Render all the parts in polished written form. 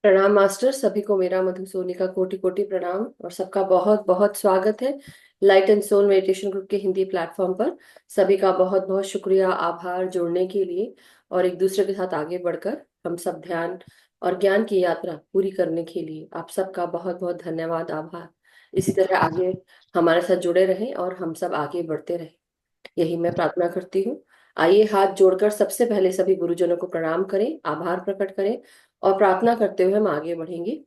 प्रणाम मास्टर। सभी को मेरा मधुसोनी का कोटि कोटि प्रणाम और सबका बहुत बहुत स्वागत है light and soul meditation group के हिंदी प्लेटफॉर्म पर। सभी का बहुत बहुत शुक्रिया, आभार जुड़ने के लिए और एक दूसरे के साथ आगे बढ़कर हम सब ध्यान और ज्ञान की यात्रा पूरी करने के लिए आप सबका बहुत बहुत धन्यवाद, आभार। इसी तरह आगे हमारे साथ जुड़े रहें और हम सब आगे बढ़ते रहें, यही मैं प्रार्थना करती हूँ। आइए हाथ जोड़कर सबसे पहले सभी गुरुजनों को प्रणाम करें, आभार प्रकट करें और प्रार्थना करते हुए हम आगे बढ़ेंगे।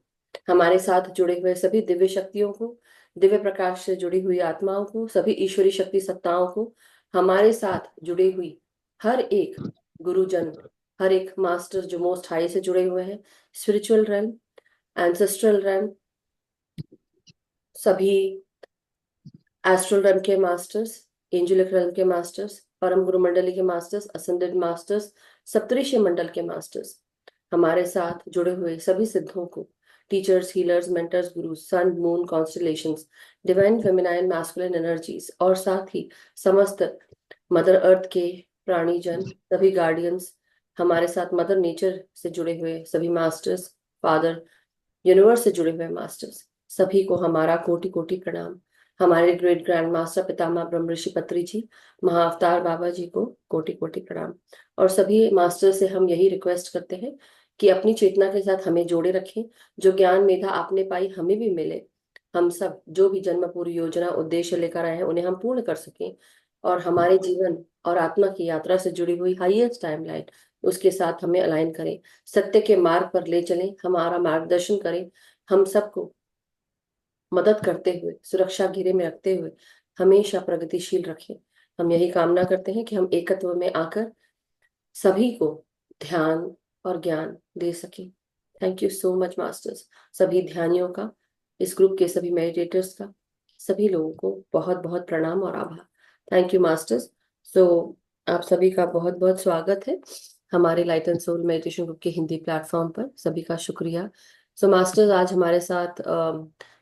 हमारे साथ जुड़े हुए सभी दिव्य शक्तियों को, दिव्य प्रकाश से जुड़ी हुई आत्माओं को, सभी ईश्वरी शक्ति सत्ताओं को, हमारे साथ जुड़ी हुई हर एक गुरुजन, हर एक मास्टर जो मोस्ट हाई से जुड़े हुए हैं, स्पिरिचुअल रैम, एंसेस्ट्रल रैम, सभी एस्ट्रल रैम के मास्टर्स, एंजेलिक रैम के मास्टर्स, परम गुरु मंडली के मास्टर्स, असेंडेड मास्टर्स, सप्तऋषि मंडल के मास्टर्स, हमारे साथ जुड़े हुए सभी सिद्धों को, teachers, healers, mentors, guru, sun, moon, constellations, divine feminine masculine energies और साथ ही समस्त मदर अर्थ के प्राणीजन, सभी गार्डियंस, हमारे साथ मदर नेचर से जुड़े हुए सभी मास्टर्स, फादर यूनिवर्स से जुड़े हुए मास्टर्स, सभी को हमारा कोटि कोटि प्रणाम। हमारे ग्रेट ग्रैंड मास्टर पितामह ब्रह्म ऋषि पत्री जी, महाअवतार बाबा जी को कोटि कोटि प्रणाम। और सभी मास्टर से हम यही रिक्वेस्ट करते हैं कि अपनी चेतना के साथ हमें जोड़े रखें, जो ज्ञान मेधा आपने पाई हमें भी मिले, हम सब जो भी जन्म पूरी योजना उद्देश्य लेकर आए हैं उन्हें हम पूर्ण कर सकें और हमारे जीवन और आत्मा की यात्रा से जुड़ी हुई हाईएस्ट टाइमलाइन उसके साथ हमें अलाइन करें, सत्य के मार्ग पर ले चलें, हमारा मार्गदर्शन करें, हम सबको मदद करते हुए, सुरक्षा घेरे में रखते हुए हमेशा प्रगतिशील रखें। हम यही कामना करते हैं कि हम एकत्व में आकर सभी को ध्यान और ज्ञान दे सकें। Thank you so much masters, सभी ध्यानियों का, इस ग्रुप के सभी मेडिटेटर्स का, सभी लोगों को बहुत बहुत प्रणाम और आभार। Thank you masters. सो आप सभी का बहुत बहुत स्वागत है हमारे light and soul meditation group के हिंदी प्लेटफॉर्म पर, सभी का शुक्रिया। सो मास्टर्स, आज हमारे साथ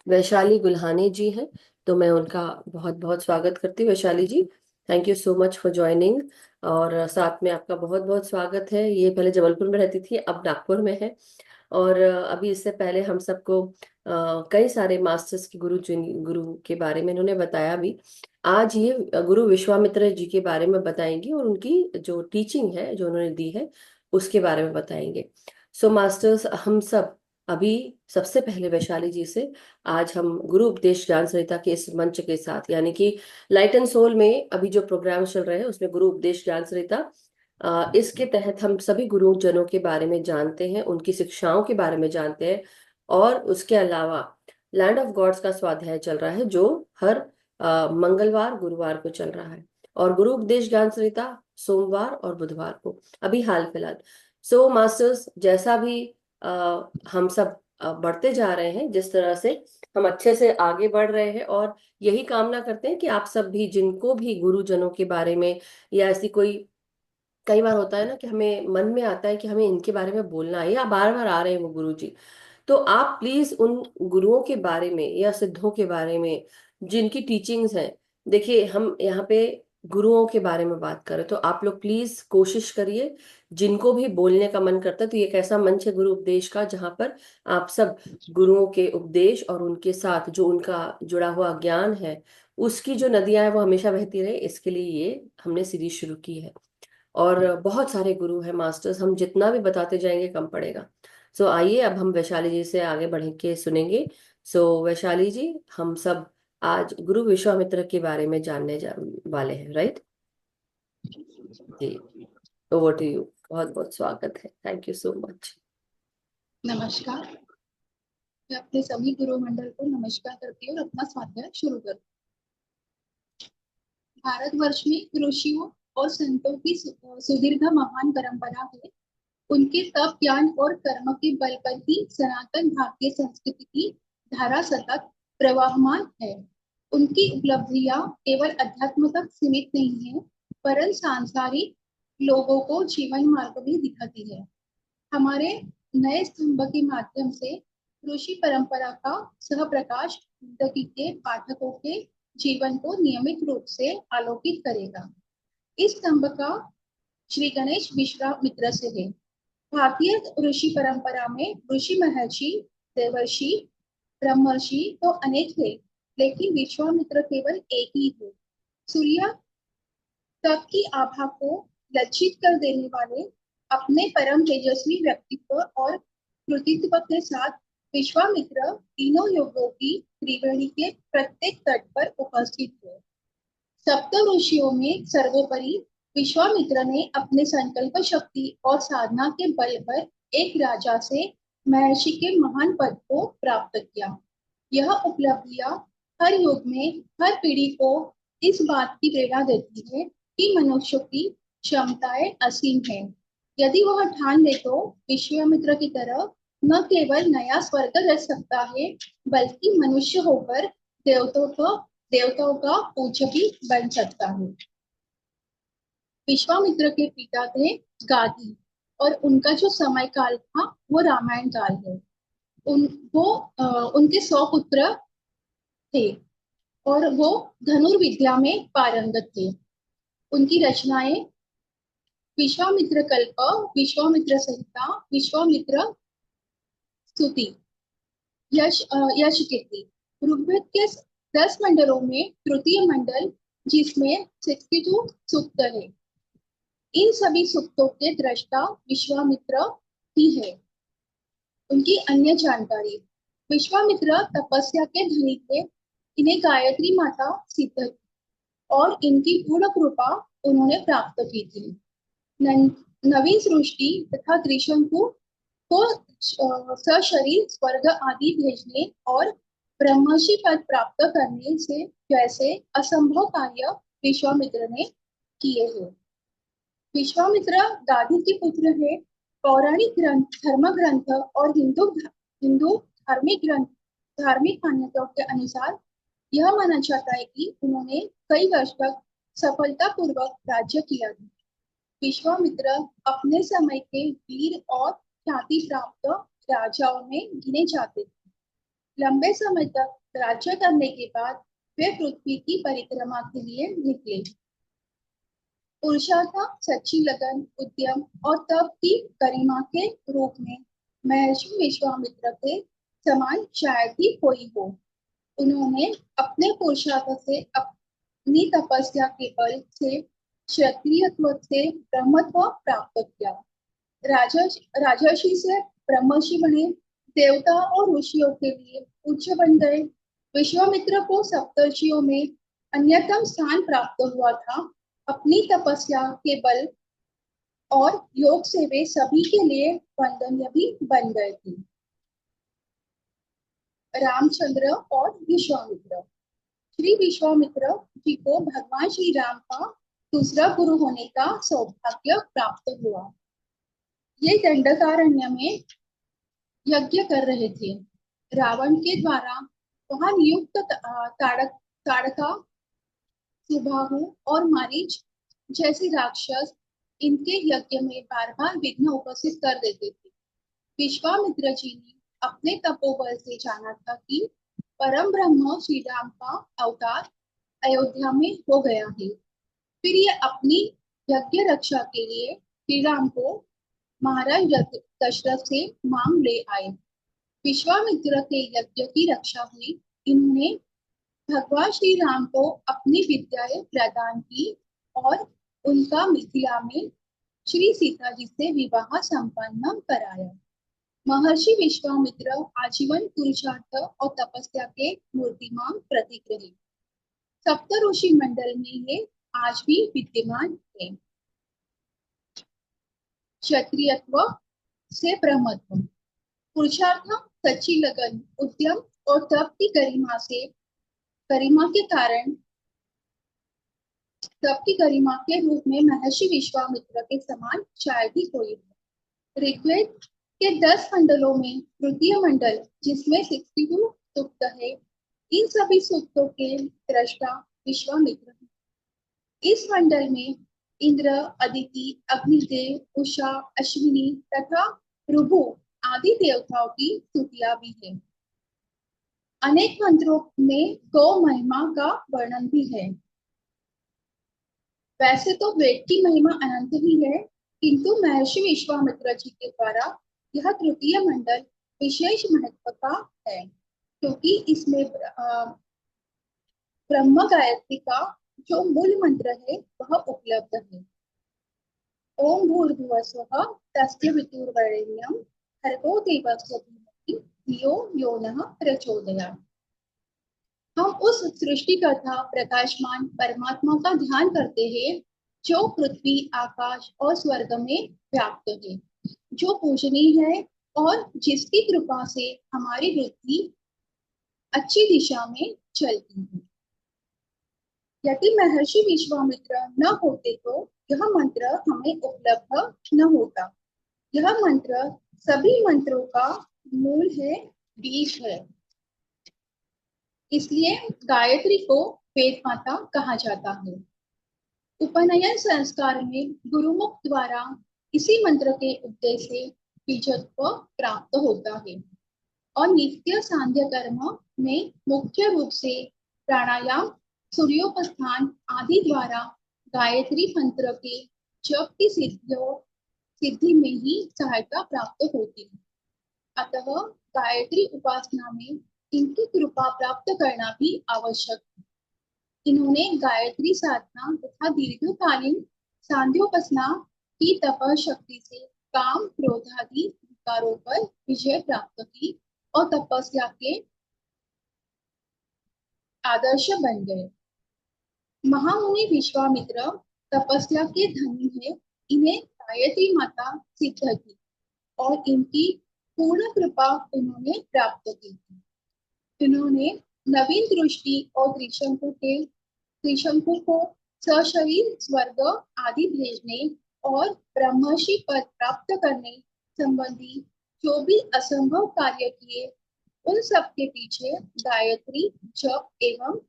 वैशाली गुल्हाने जी हैं, तो मैं उनका बहुत बहुत स्वागत करती हूँ। Vaishali ji, thank you so much for joining और साथ में आपका बहुत बहुत स्वागत है। ये पहले जबलपुर में रहती थी, अब नागपुर में है और अभी इससे पहले हम सबको कई सारे मास्टर्स के गुरु के बारे में इन्होंने बताया भी। आज ये गुरु विश्वामित्र जी के बारे में बताएंगे और उनकी जो टीचिंग है जो उन्होंने दी है उसके बारे में बताएंगे। सो मास्टर्स, हम सब अभी सबसे पहले वैशाली जी से आज हम गुरु उपदेश ज्ञान संहिता के इस मंच के साथ, यानी कि लाइट एंड सोल में अभी जो प्रोग्राम चल रहे हैं उसमें गुरु उपदेश ज्ञान संहिता, इसके तहत हम सभी गुरुजनों के बारे में जानते हैं, उनकी शिक्षाओं के बारे में जानते हैं और उसके अलावा लैंड ऑफ गॉड्स का स्वाध्याय चल रहा है जो हर मंगलवार गुरुवार को चल रहा है और गुरु उपदेश ज्ञान संहिता सोमवार और बुधवार को अभी हाल फिलहाल। सो मास्टर्स, जैसा भी हम सब बढ़ते जा रहे हैं, जिस तरह से हम अच्छे से आगे बढ़ रहे हैं और यही कामना करते हैं कि आप सब भी, जिनको भी गुरुजनों के बारे में या ऐसी कोई, कई बार होता है ना कि हमें मन में आता है कि हमें इनके बारे में बोलना है या बार बार आ रहे हैं वो गुरु जी, तो आप प्लीज उन गुरुओं के बारे में या सिद्धों के बारे में जिनकी टीचिंग्स हैं, देखिए हम यहाँ पे गुरुओं के बारे में बात करें तो आप लोग प्लीज कोशिश करिए, जिनको भी बोलने का मन करता है, तो ये एक ऐसा मंच है गुरु उपदेश का जहाँ पर आप सब गुरुओं के उपदेश और उनके साथ जो उनका जुड़ा हुआ ज्ञान है उसकी जो नदियां हैं वो हमेशा बहती रहे, इसके लिए ये हमने सीरीज शुरू की है। और बहुत सारे गुरु हैं मास्टर्स, हम जितना भी बताते जाएंगे कम पड़ेगा। सो आइए अब हम वैशाली जी से आगे बढ़ के सुनेंगे। सो वैशाली जी, हम सब आज गुरु विश्वामित्र के बारे में जानने वाले हैं, राइट जी? ओवर टू यू, बहुत बहुत स्वागत है, थैंक यू सो मच। नमस्कार। मैं अपने सभी गुरु मंडल को नमस्कार करती हूँ और अपना स्वाध्याय शुरू करती हूँ। भारतवर्ष में ऋषियों और संतों की सुदीर्घ महान परंपरा है। उनके तप, ज्ञान और कर्म के बल पर ही सनातन भारतीय संस्कृति की धारा सतत प्रवाहमान है। उनकी उपलब्धियां केवल अध्यात्म तक सीमित नहीं है, परंतु सांसारिक लोगों को जीवन मार्ग भी दिखाती है। हमारे नए स्तंभ के माध्यम से ऋषि परंपरा का सहप्रकाश जिंदगी के पाठकों के जीवन को नियमित रूप से आलोकित करेगा। इस स्तंभ का श्री गणेश मिश्रा मित्र से है। भारतीय ऋषि परंपरा में ऋषि, महर्षि, देवर्षि, ब्रह्मर्षि तो अनेक थे, लेकिन विश्वामित्र केवल एक ही थे। सूर्य तप की आभा को लज्जित कर देने वाले अपने परम तेजस्वी व्यक्तित्व और कृतित्व के साथ विश्वामित्र तीनों युगों की त्रिवेणी के प्रत्येक तट पर उपस्थित थे। सप्त ऋषियों में सर्वोपरि विश्वामित्र ने अपने संकल्प शक्ति और साधना के बल पर एक राजा से महर्षि के महान पद को प्राप्त किया। यह उपलब्धियां हर युग में हर पीढ़ी को इस बात की प्रेरणा देती है कि मनुष्य की क्षमताएं असीम हैं। यदि वह ठान ले तो विश्वामित्र की तरह न केवल नया स्वर्ग रच सकता है, बल्कि मनुष्य होकर देवताओं का पूज्य भी बन सकता है। विश्वामित्र के पिता थे गाधी, और उनका जो समय काल था वो रामायण काल है। उन वो उनके 100 पुत्र थे, और वो धनुर्विद्या में पारंगत थे। उनकी रचनाएं विश्वामित्र कल्प, विश्वामित्र संहिता, विश्वामित्र स्तुति, यश कीर्ति। ऋग्वेद के 10 मंडलों में तृतीय मंडल, जिसमें 62 सूक्त है, इन सभी सूक्तों के दृष्टा विश्वामित्र ही है। उनकी अन्य जानकारी। विश्वामित्र तपस्या के धनी थे। इन्हें गायत्री माता सिद्ध थी, और इनकी पूर्ण कृपा उन्होंने प्राप्त की थी। नवीन सृष्टि तथा त्रिशंकु को सशरीर स्वर्ग आदि भेजने और ब्रह्मर्षि पद प्राप्त करने से जैसे असंभव कार्य विश्वामित्र ने किए हैं। विश्वामित्र गादी के पुत्र है। पौराणिक ग्रंथ, धर्म ग्रंथ और हिंदू धार्मिक मान्यताओं के अनुसार यह माना जाता है कि उन्होंने कई वर्ष तक सफलतापूर्वक राज्य किया था। विश्वामित्र अपने समय के वीर और ख्याति प्राप्त राजाओं में गिने जाते थे। लंबे समय तक राज्य करने के बाद वे पृथ्वी की परिक्रमा के लिए निकले। पुरुषार्थ, सच्ची लगन, उद्यम और तप की गरिमा के रूप में महर्षि विश्वामित्र के समान शायद ही कोई हो। उन्होंने अपने पुरुषार्थ से, अपनी तपस्या के बल से क्षत्रियत्व से ब्रह्मत्व प्राप्त किया। राजा राजर्षि से ब्रह्मर्षि बने, देवता और ऋषियों के लिए उच्च बन गए। विश्वामित्र को सप्तर्षियों में अन्यतम स्थान प्राप्त हुआ था। अपनी तपस्या के बल और योग से वे सभी के लिए वंदनीय भी बन गए थे। रामचंद्र और विश्वामित्र। श्री विश्वामित्र जी को भगवान श्री राम का दूसरा गुरु होने का सौभाग्य प्राप्त हुआ। ये दंडकारण्य में यज्ञ कर रहे थे। रावण के द्वारा वहां नियुक्त ताड़का, सुबाहु और मारीच जैसे राक्षस इनके यज्ञ में बार बार विघ्न उपस्थित कर देते थे। विश्वामित्र जी ने अपने तपोबल से जाना था कि परम ब्रह्म श्री राम का अवतार अयोध्या में हो गया है। फिर ये अपनी यज्ञ रक्षा के लिए श्री राम को महाराज दशरथ से मांग ले आए। विश्वामित्र के यज्ञ की रक्षा हुई। इन्होंने भगवान श्री राम को अपनी विद्याएं प्रदान की और उनका मिथिला में श्री सीता जी से विवाह संपन्न कराया। महर्षि विश्वामित्र आजीवन पुरुषार्थ और तपस्या के मूर्तिमान प्रतीक रहे। सप्त ऋषि मंडल में ये आज भी विद्यमान है। क्षत्रियत्व से ब्रह्मत्व। पुरुषार्थ, सच्ची लगन, उद्यम और तप की गरिमा के कारण, तप की गरिमा के रूप में महर्षि विश्वामित्र के समान शायद ही कोई हो। ऋग्वेद के 10 मंडलों में तृतीय मंडल, जिसमें 62 सूक्त है, इन सभी सूक्तों के दृष्टा विश्वामित्र है। इस मंडल में इंद्र, अदिति, अग्निदेव, उषा, अश्विनी तथा भृगु आदि देवताओं की स्तुतियां भी है। अनेक मंत्रों में गौ महिमा का वर्णन भी है। वैसे तो वेद की महिमा अनंत ही है, किंतु महर्षि विश्वामित्र जी के द्वारा यह तृतीय मंडल विशेष महत्व का है, क्योंकि इसमें ब्रह्म गायत्री का जो मूल मंत्र है वह उपलब्ध है। ओम भूर्भुवः स्वः तस्य वितुर्वरेण्यं भर्गो देवस्य धीमहि धियो यो नः प्रचोदयात्। हम उस सृष्टिकर्ता प्रकाशमान परमात्मा का ध्यान करते हैं, जो पृथ्वी, आकाश और स्वर्ग में व्याप्त है, जो पूजनीय है और जिसकी कृपा से हमारी बुद्धि अच्छी दिशा में चलती है। यदि महर्षि विश्वामित्र न होते तो यह मंत्र हमें उपलब्ध न होता। यह मंत्र सभी मंत्रों का मूल है, बीज है। इसलिए गायत्री को वेद माता कहा जाता है। उपनयन संस्कार में गुरुमुख द्वारा इसी मंत्र के उपदेश से बीजत्व प्राप्त होता है और नित्य सांध्य कर्म में मुख्य रूप से प्राणायाम, सूर्योपस्थान आदि द्वारा गायत्री मंत्र के जप की सिद्धि में ही सहायता प्राप्त होती है। अतः गायत्री उपासना में इनकी कृपा प्राप्त करना भी आवश्यक है। इन्होंने गायत्री साधना तथा दीर्घकालीन सांध्योपासना की तप शक्ति से काम, क्रोध आदि विकारों पर विजय प्राप्त की और तपस्या के आदर्श बन गए। महामुनि विश्वामित्र तपस्या के धनी है। इन्हें गायत्री माता सिद्ध की और इनकी पूर्ण कृपा उन्होंने प्राप्त की थी। इन्होंने नवीन दृष्टि और त्रिशंकु को सशरीर स्वर्ग आदि भेजने और ब्रह्मर्षि पद प्राप्त करने संबंधी जो भी असंभव कार्य किए, उन सब के पीछे गायत्री जप एवं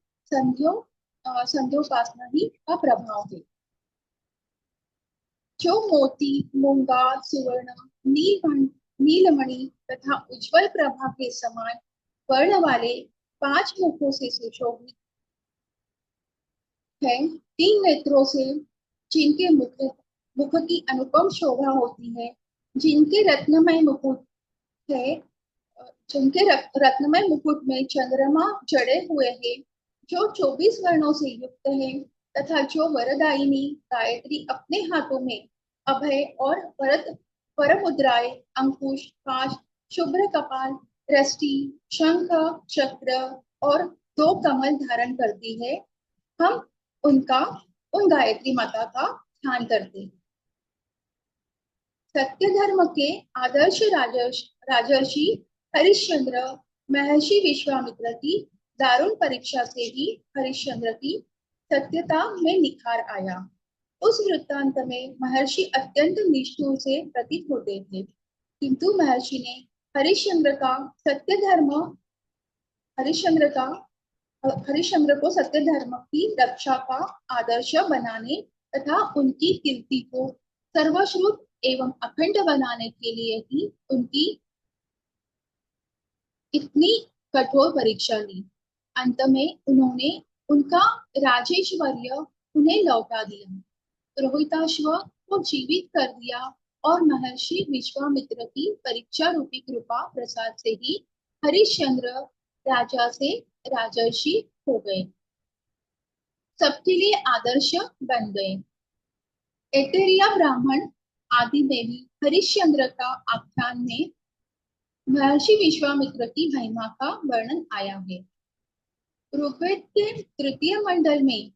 संध्योपासना ही का प्रभाव है। जो मोती, मूंगा, सुवर्ण, नीलमणि तथा उज्जवल प्रभा के समान वर्ण वाले 5 मुखों से सुशोभित है, 3 नेत्रों से जिनके मुख की अनुपम शोभा होती है, जिनके रत्नमय मुकुट है, रत्नमय मुकुट में चंद्रमा जड़े हुए हैं, जो 24 वर्णों से युक्त है तथा जो वरदायिनी गायत्री अपने हाथों में अभय और वर मुद्राएं, अंकुश, पाश, शुभ्र कपाल, दृष्टि, शंख, चक्र और 2 कमल धारण करती है, हम उन गायत्री माता का ध्यान करते हैं। सत्य धर्म के आदर्श राजर्षि हरिश्चंद्र महर्षि विश्वामित्र की दारुण परीक्षा से ही हरिश्चंद्र की सत्यता में निखार आया। उस वृत्तांत में महर्षि अत्यंत निष्ठुर से प्रतीत होते थे, किंतु महर्षि ने हरिश्चंद्र का सत्य धर्म हरिश्चंद्र को सत्य धर्म की रक्षा का आदर्श बनाने तथा उनकी कीर्ति को सर्वश्रुत एवं अखंड बनाने के लिए ही उनकी इतनी कठोर परीक्षा ली। अंत में उन्होंने उनका राजेश्वर्य उन्हें लौटा दिया, रोहिताश्व को जीवित कर दिया और महर्षि विश्वामित्र की परीक्षा रूपी कृपा प्रसाद से ही हरिश्चंद्र राजा से राजर्षि हो गए, सबके लिए आदर्श बन गए। एटेरिया ब्राह्मण आदि में भी हरिश्चंद्र का आख्यान में महर्षि विश्वामित्र की महिमा का वर्णन आया है। ऋग्वेद के तृतीय मंडल में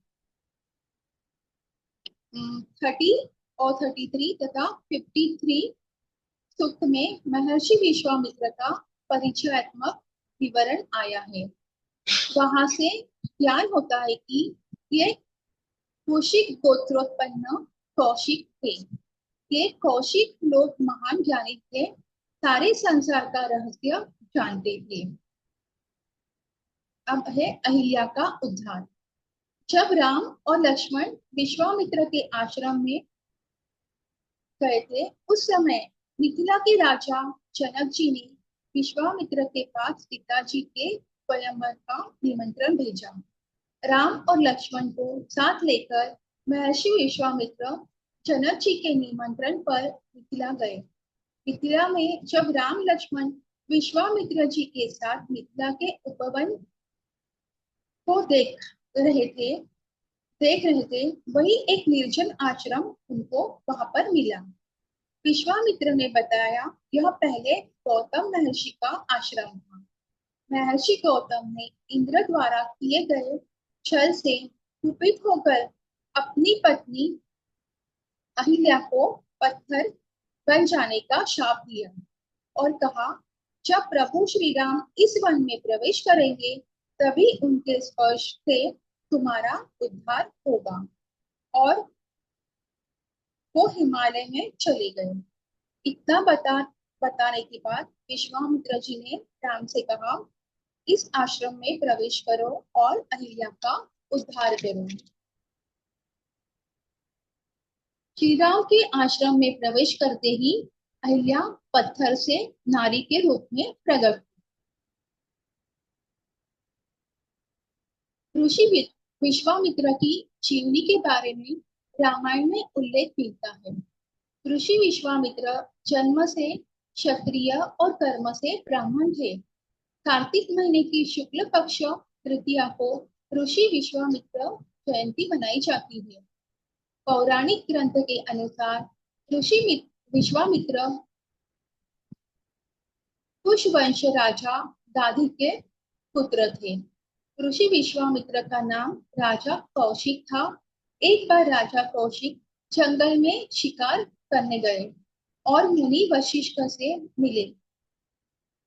30 और 33 तथा 53 सूक्त में महर्षि विश्वामित्र का परिचयात्मक विवरण आया है। वहां से ज्ञान होता है कि ये कौशिक गोत्रोत्पन्न कौशिक थे। ये कौशिक लोग महान ज्ञानी थे, सारे संसार का रहस्य जानते थे। अब है अहिल्या का उद्धार। जब राम और लक्ष्मण विश्वामित्र के आश्रम में गए थे, उस समय मिथिला के राजा जनक जी ने विश्वामित्र के पास पिताजी के स्वयंवर का निमंत्रण भेजा। राम और लक्ष्मण को साथ लेकर महर्षि विश्वामित्र जनक जी के निमंत्रण पर मिथिला गए। मिथिला में जब राम लक्ष्मण विश्वामित्र जी के साथ मिथिला के उपवन को देख रहे थे, वही एक निर्जन आश्रम उनको वहां पर मिला। विश्वामित्र ने बताया, यह पहले गौतम महर्षि का आश्रम था। महर्षि गौतम ने इंद्र द्वारा किए गए छल से कुपित होकर अपनी पत्नी अहिल्या को पत्थर बन जाने का शाप दिया और कहा, जब प्रभु श्री राम इस वन में प्रवेश करेंगे तभी उनके स्पर्श से तुम्हारा उद्धार होगा। और वो हिमालय में चले गए। इतना बताने के बाद विश्वामित्र जी ने राम से कहा, इस आश्रम में प्रवेश करो और अहिल्या का उद्धार करो। श्री राम के आश्रम में प्रवेश करते ही अहिल्या पत्थर से नारी के रूप में प्रकट। ऋषि विश्वामित्र की जीवनी के बारे में रामायण में उल्लेख मिलता है। ऋषि विश्वामित्र जन्म से क्षत्रिय और कर्म से ब्राह्मण थे। कार्तिक महीने की शुक्ल पक्ष तृतीया को ऋषि विश्वामित्र जयंती मनाई जाती है। पौराणिक ग्रंथ के अनुसार ऋषि विश्वामित्र कुश वंश राजा दादी के पुत्र थे। ऋषि विश्वामित्र का नाम राजा कौशिक था। एक बार राजा कौशिक जंगल में शिकार करने गए और मुनि वशिष्ठ से मिले।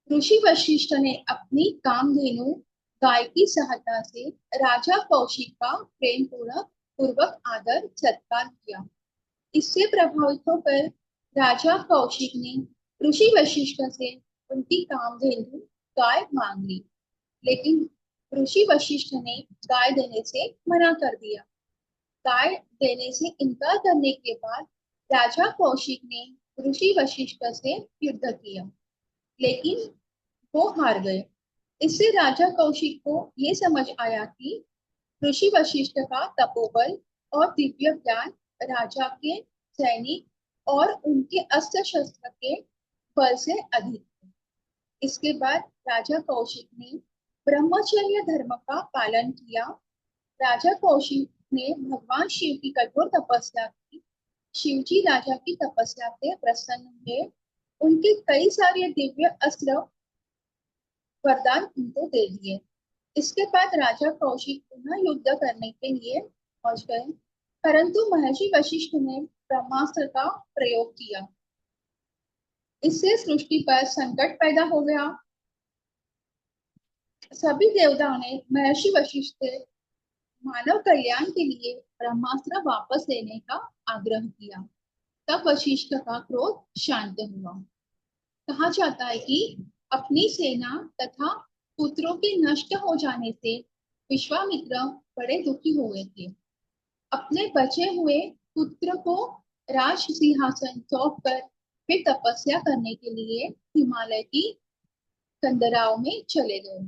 ऋषि वशिष्ठ ने अपनी कामधेनु गाय की सहायता से राजा कौशिक का प्रेम पूर्वक आदर सत्कार किया। इससे प्रभावित होकर राजा कौशिक ने ऋषि वशिष्ठ से उनकी कामधेनु गाय मांग ली, लेकिन ऋषि वशिष्ठ ने गाय देने से मना कर दिया। गाय देने से इनकार करने के बाद राजा कौशिक ने ऋषि वशिष्ठ से युद्ध किया, लेकिन वो हार गए। इससे राजा कौशिक को ये समझ आया कि ऋषि वशिष्ठ का तपोबल और दिव्य ज्ञान राजा के सैनिक और उनके अस्त्र शस्त्र के बल से अधिक है। इसके बाद राजा कौशिक ने ब्रह्मचर्य धर्म का पालन किया। राजा कौशिक ने भगवान शिव की कठोर तपस्या की। शिवजी राजा की तपस्या से प्रसन्न हुए। उनके कई सारे दिव्य अस्त्र वरदान उनको दे दिए। इसके बाद राजा कौशिक पुनः युद्ध करने के लिए पहुंच गए, परंतु महर्षि वशिष्ठ ने ब्रह्मास्त्र का प्रयोग किया। इससे सृष्टि पर संकट पैदा हो गया। सभी देवताओं ने महर्षि वशिष्ठ से मानव कल्याण के लिए ब्रह्मास्त्र वापस लेने का आग्रह किया। तब वशिष्ठ का क्रोध शांत हुआ। कहा जाता है कि अपनी सेना तथा पुत्रों के नष्ट हो जाने से विश्वामित्र बड़े दुखी हुए थे। अपने बचे हुए पुत्र को राज सिंहासन सौंप कर वे तपस्या करने के लिए हिमालय की कंदराओं में चले गए।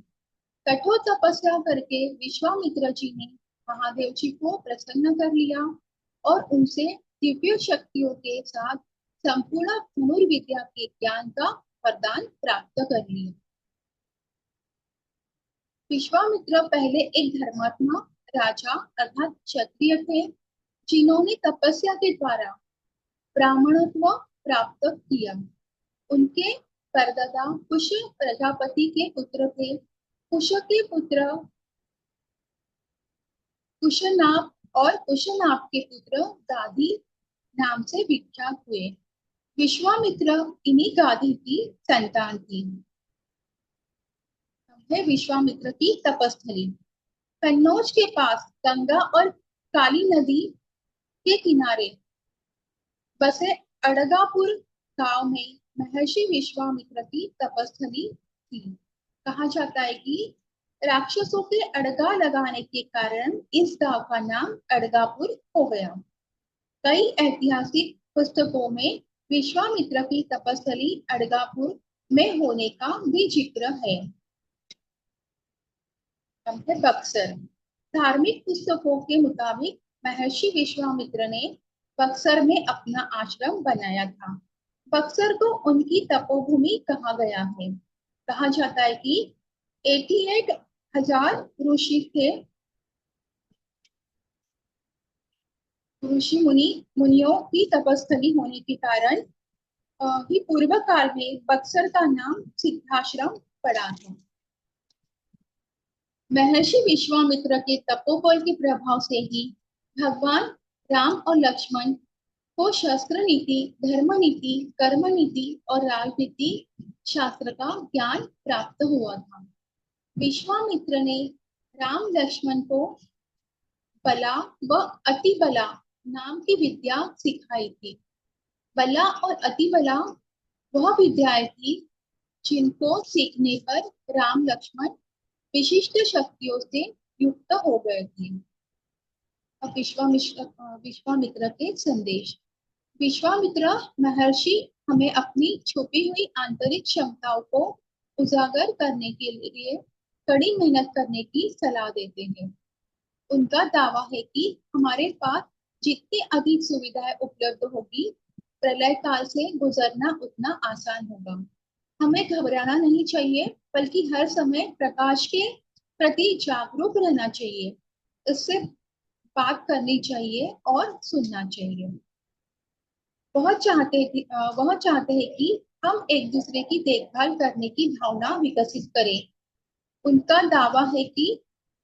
कठोर तपस्या करके विश्वामित्र जी ने महादेव जी को प्रसन्न कर लिया और उनसे दिव्य शक्तियों के साथ संपूर्ण धनुर्विद्या के ज्ञान का वरदान प्राप्त कर लिया। विश्वामित्र पहले एक धर्मात्मा राजा अर्थात क्षत्रिय थे, जिन्होंने तपस्या के द्वारा ब्राह्मणत्व प्राप्त किया। उनके परदादा कुश प्रजापति के पुत्र थे। कुश के पुत्र कुशनाप और कुशनाप के पुत्र गादी नाम से विख्यात हुए। विश्वामित्र इन्हीं गादी की संतान थी। है विश्वामित्र की तपस्थली। कन्नौज के पास गंगा और काली नदी के किनारे बसे अड़गापुर गांव में महर्षि विश्वामित्र की तपस्थली थी। कहा जाता है कि राक्षसों के अड़गा लगाने के कारण इस गांव का नाम अड़गापुर हो गया। कई ऐतिहासिक पुस्तकों में विश्वामित्र की तपस्थली अड़गापुर में होने का भी जिक्र है। बक्सर। धार्मिक पुस्तकों के मुताबिक महर्षि विश्वामित्र ने बक्सर में अपना आश्रम बनाया था। बक्सर को उनकी तपोभूमि कहा गया है। कहा जाता है कि 88,000 ऋषि थे, ऋषि मुनियों की तपस्थली होने के कारण ही पूर्व काल में बक्सर का नाम सिद्धाश्रम पड़ा था। महर्षि विश्वामित्र के तपोबल के प्रभाव से ही भगवान राम और लक्ष्मण को शस्त्र नीति, धर्म नीति, कर्म नीति और राजनीति शास्त्र का ज्ञान प्राप्त हुआ था। विश्वामित्र ने राम लक्ष्मण को बला व अतिबला नाम की विद्या सिखाई थी। बला और अतिबला वह विद्याएं थी जिनको सीखने पर राम लक्ष्मण विशिष्ट शक्तियों से युक्त हो गए थे। अब विश्वामित्र के संदेश। विश्वामित्र महर्षि हमें अपनी छुपी हुई आंतरिक क्षमताओं को उजागर करने के लिए कड़ी मेहनत करने की सलाह देते हैं। उनका दावा है कि हमारे पास जितनी अधिक सुविधाएं उपलब्ध होगी, प्रलय काल से गुजरना उतना आसान होगा। हमें घबराना नहीं चाहिए, बल्कि हर समय प्रकाश के प्रति जागरूक रहना चाहिए। इससे बात करनी चाहिए और सुनना चाहिए। वह चाहते हैं कि हम एक दूसरे की देखभाल करने की भावना विकसित करें। उनका दावा है कि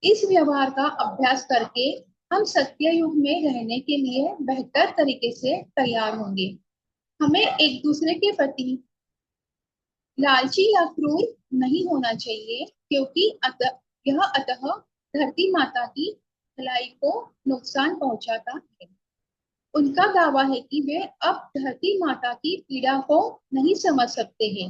इस व्यवहार का अभ्यास करके हम सत्य युग में रहने के लिए बेहतर तरीके से तैयार होंगे। हमें एक दूसरे के प्रति लालची या क्रूर नहीं होना चाहिए, क्योंकि यह अतः धरती माता की भलाई को नुकसान पहुंचाता है। उनका दावा है कि वे अब धरती माता की पीड़ा को नहीं समझ सकते हैं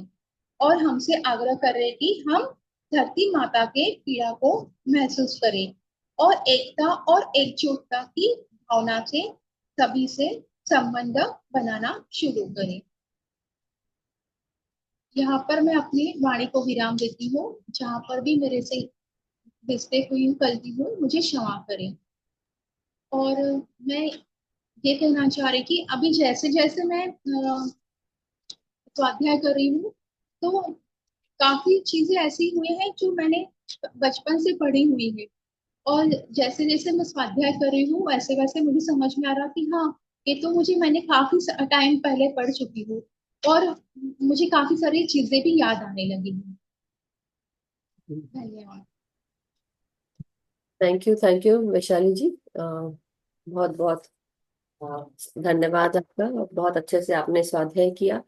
और हमसे आग्रह कर रहे हैं कि हम धरती माता के पीड़ा को महसूस करें और एकता और एकजुटता की भावना से सभी से संबंध बनाना शुरू करें। यहाँ पर मैं अपनी वाणी को विराम देती हूँ। जहाँ पर भी मेरे से मिस्टेक हुई हूँ, गलती हुई, मुझे क्षमा करें। और मैं ये कहना चाह रही कि अभी जैसे जैसे मैं स्वाध्याय कर रही हूँ, तो काफी चीजें ऐसी हुई हैं जो मैंने बचपन से पढ़ी हुई है। और जैसे जैसे मैं स्वाध्याय कर रही हूँ, वैसे वैसे मुझे समझ में आ रहा कि हाँ, ये तो मैंने काफी टाइम पहले पढ़ चुकी हूँ। और मुझे काफी सारी चीजें भी याद आने लगी हैं। धन्यवाद। Thank you Vaishali ji. बहुत बहुत धन्यवाद आपका। बहुत अच्छे से आपने स्वाध्याय किया।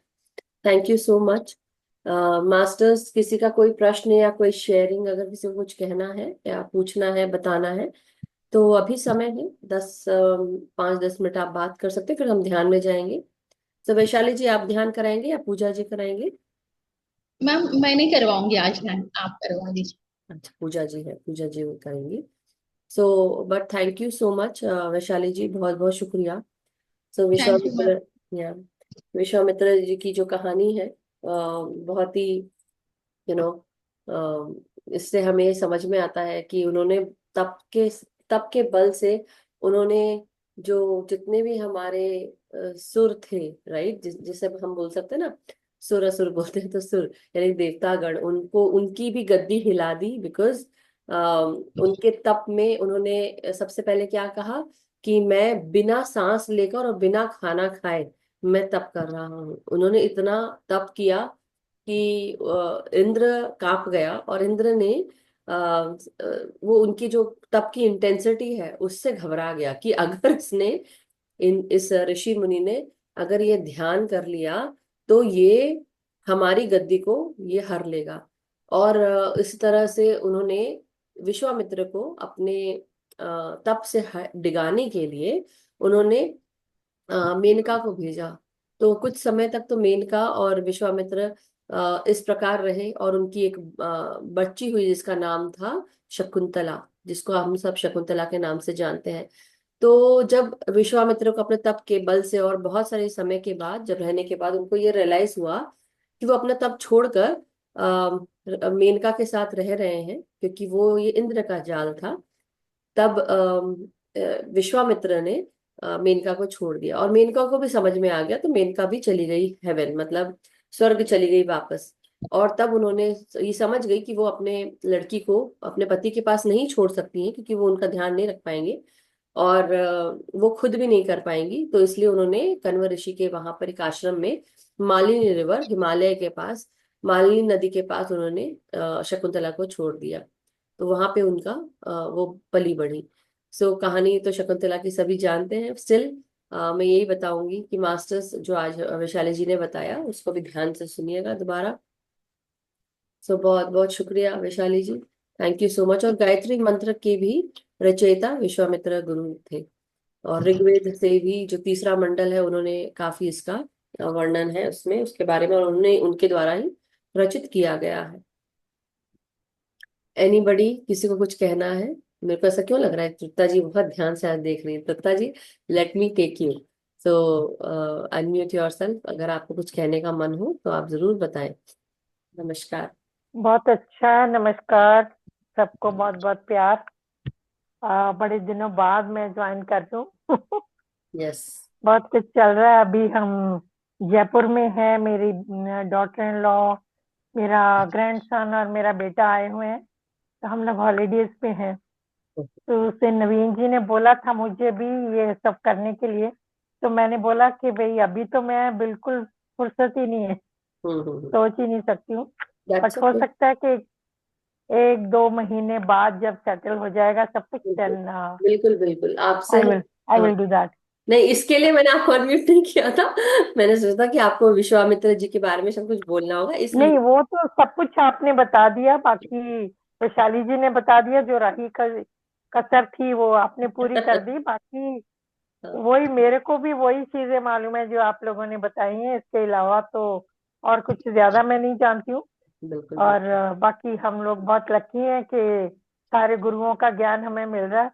Thank you so much. Masters, किसी का कोई प्रश्न या कोई शेयरिंग, अगर किसी को कुछ कहना है या पूछना है, बताना है, तो अभी समय है। 5-10 मिनट आप बात कर सकते हैं, फिर हम ध्यान में जाएंगे। तो वैशाली जी, आप ध्यान कराएंगे या पूजा जी कराएंगे? मैम, मैं नहीं करवाऊंगी आज ध्यान, आप करवा दीजिए। अच्छा, पूजा जी है, पूजा जी वो करेंगी। So but thank you so much Vaishali ji, बहुत बहुत शुक्रिया। So thank you ma'am. Vishwamitra, या विश्वामित्र जी की जो कहानी है, बहुत ही यू नो इससे हमें ये समझ में आता है कि उन्होंने तप के तप के बल से उन्होंने जो जितने भी हमारे सुर थे, राइट, जिसे हम बोल सकते हैं ना, सुर असुर बोलते हैं, तो सुर यानी देवतागण, उनको उनकी भी गद्दी हिला दी। बिकॉज उनके तप में उन्होंने सबसे पहले क्या कहा कि मैं बिना सांस लेकर और बिना खाना खाए मैं तप कर रहा हूँ। उन्होंने इतना तप किया कि इंद्र कांप गया, और इंद्र ने वो उनकी जो तप की इंटेंसिटी है उससे घबरा गया कि अगर इसने इस ऋषि मुनि ने अगर ये ध्यान कर लिया तो ये हमारी गद्दी को ये हर लेगा। और इस तरह से उन्होंने विश्वामित्र को अपने तप से डिगाने के लिए उन्होंने मेनका को भेजा। तो कुछ समय तक तो मेनका और विश्वामित्र इस प्रकार रहे, और उनकी एक बच्ची हुई जिसका नाम था शकुंतला, जिसको हम सब शकुंतला के नाम से जानते हैं। तो जब विश्वामित्र को अपने तप के बल से और बहुत सारे समय के बाद, जब रहने के बाद, उनको ये रियलाइज हुआ कि वो अपना तप छोड़कर मेनका के साथ रह रहे हैं, क्योंकि वो ये इंद्र का जाल था। तब विश्वामित्र ने मेनका को छोड़ दिया, और मेनका को भी समझ में आ गया, तो मेनका भी चली गई हेवन, मतलब स्वर्ग चली गई वापस। और तब उन्होंने ये समझ गई कि वो अपने लड़की को अपने पति के पास नहीं छोड़ सकती हैं, क्योंकि वो उनका ध्यान नहीं रख पाएंगे, और वो खुद भी नहीं कर पाएंगी। तो इसलिए उन्होंने कण्व ऋषि के वहां पर एक आश्रम में, मालिनी रिवर, हिमालय के पास, मालिनी नदी के पास उन्होंने शकुंतला को छोड़ दिया। तो वहां पे उनका वो पली बढ़ी। सो कहानी तो शकुंतला की सभी जानते हैं। स्टिल मैं यही बताऊंगी कि मास्टर्स जो आज वैशाली जी ने बताया उसको भी ध्यान से सुनिएगा दोबारा। सो बहुत बहुत शुक्रिया Vaishali ji, thank you so much. और गायत्री मंत्र के भी रचयिता विश्वामित्र गुरु थे, और ऋग्वेद से भी जो तीसरा मंडल है उन्होंने काफी इसका वर्णन है उसमें, उसके बारे में, और उन्होंने उनके द्वारा ही रचित किया गया है। एनीबडी, किसी को कुछ कहना है? मेरे को ऐसा क्यों लग रहा है तृप्ता जी बहुत ध्यान से आज देख रही है। Tripta ji, let me take you. So unmute yourself, अगर आपको कुछ कहने का मन हो तो आप जरूर बताएं। नमस्कार। बहुत अच्छा, नमस्कार सबको, बहुत बहुत प्यार। बड़े दिनों बाद मैं ज्वाइन कर रही हूँ। यस। बहुत कुछ चल रहा है। अभी हम जयपुर में है, मेरी डॉटर इन लॉ, मेरा ग्रैंडसन और मेरा बेटा आए हुए हैं, तो हम लोग हॉलीडेज पे हैं। तो उससे नवीन जी ने बोला था मुझे भी ये सब करने के लिए, तो मैंने बोला कि भाई अभी तो मैं बिल्कुल फुर्सत ही नहीं है, सोच ही नहीं सकती हूँ। दैट्स बट हो ओके। सकता है कि 1-2 महीने बाद जब सेटल हो जाएगा सब कुछ, बिल्कुल देन बिल्कुल बिल्कुल, आपसे आई विल आई हाँ, विल डू दैट। नहीं, इसके लिए मैंने आपको अनम्यूट नहीं किया था। मैंने सोचा कि आपको विश्वामित्र जी के बारे में सब कुछ बोलना होगा, इसलिए। नहीं, वो तो सब कुछ आपने बता दिया, बाकी वैशाली जी ने बता दिया, जो रही कसर थी वो आपने पूरी कर दी। बाकी हाँ, वही, मेरे को भी वही चीजें मालूम है जो आप लोगों ने बताई हैं, इसके अलावा तो और कुछ ज्यादा मैं नहीं जानती हूँ। बिल्कुल और बिल्कुल। बाकी हम लोग बहुत लकी हैं कि सारे गुरुओं का ज्ञान हमें मिल रहा है।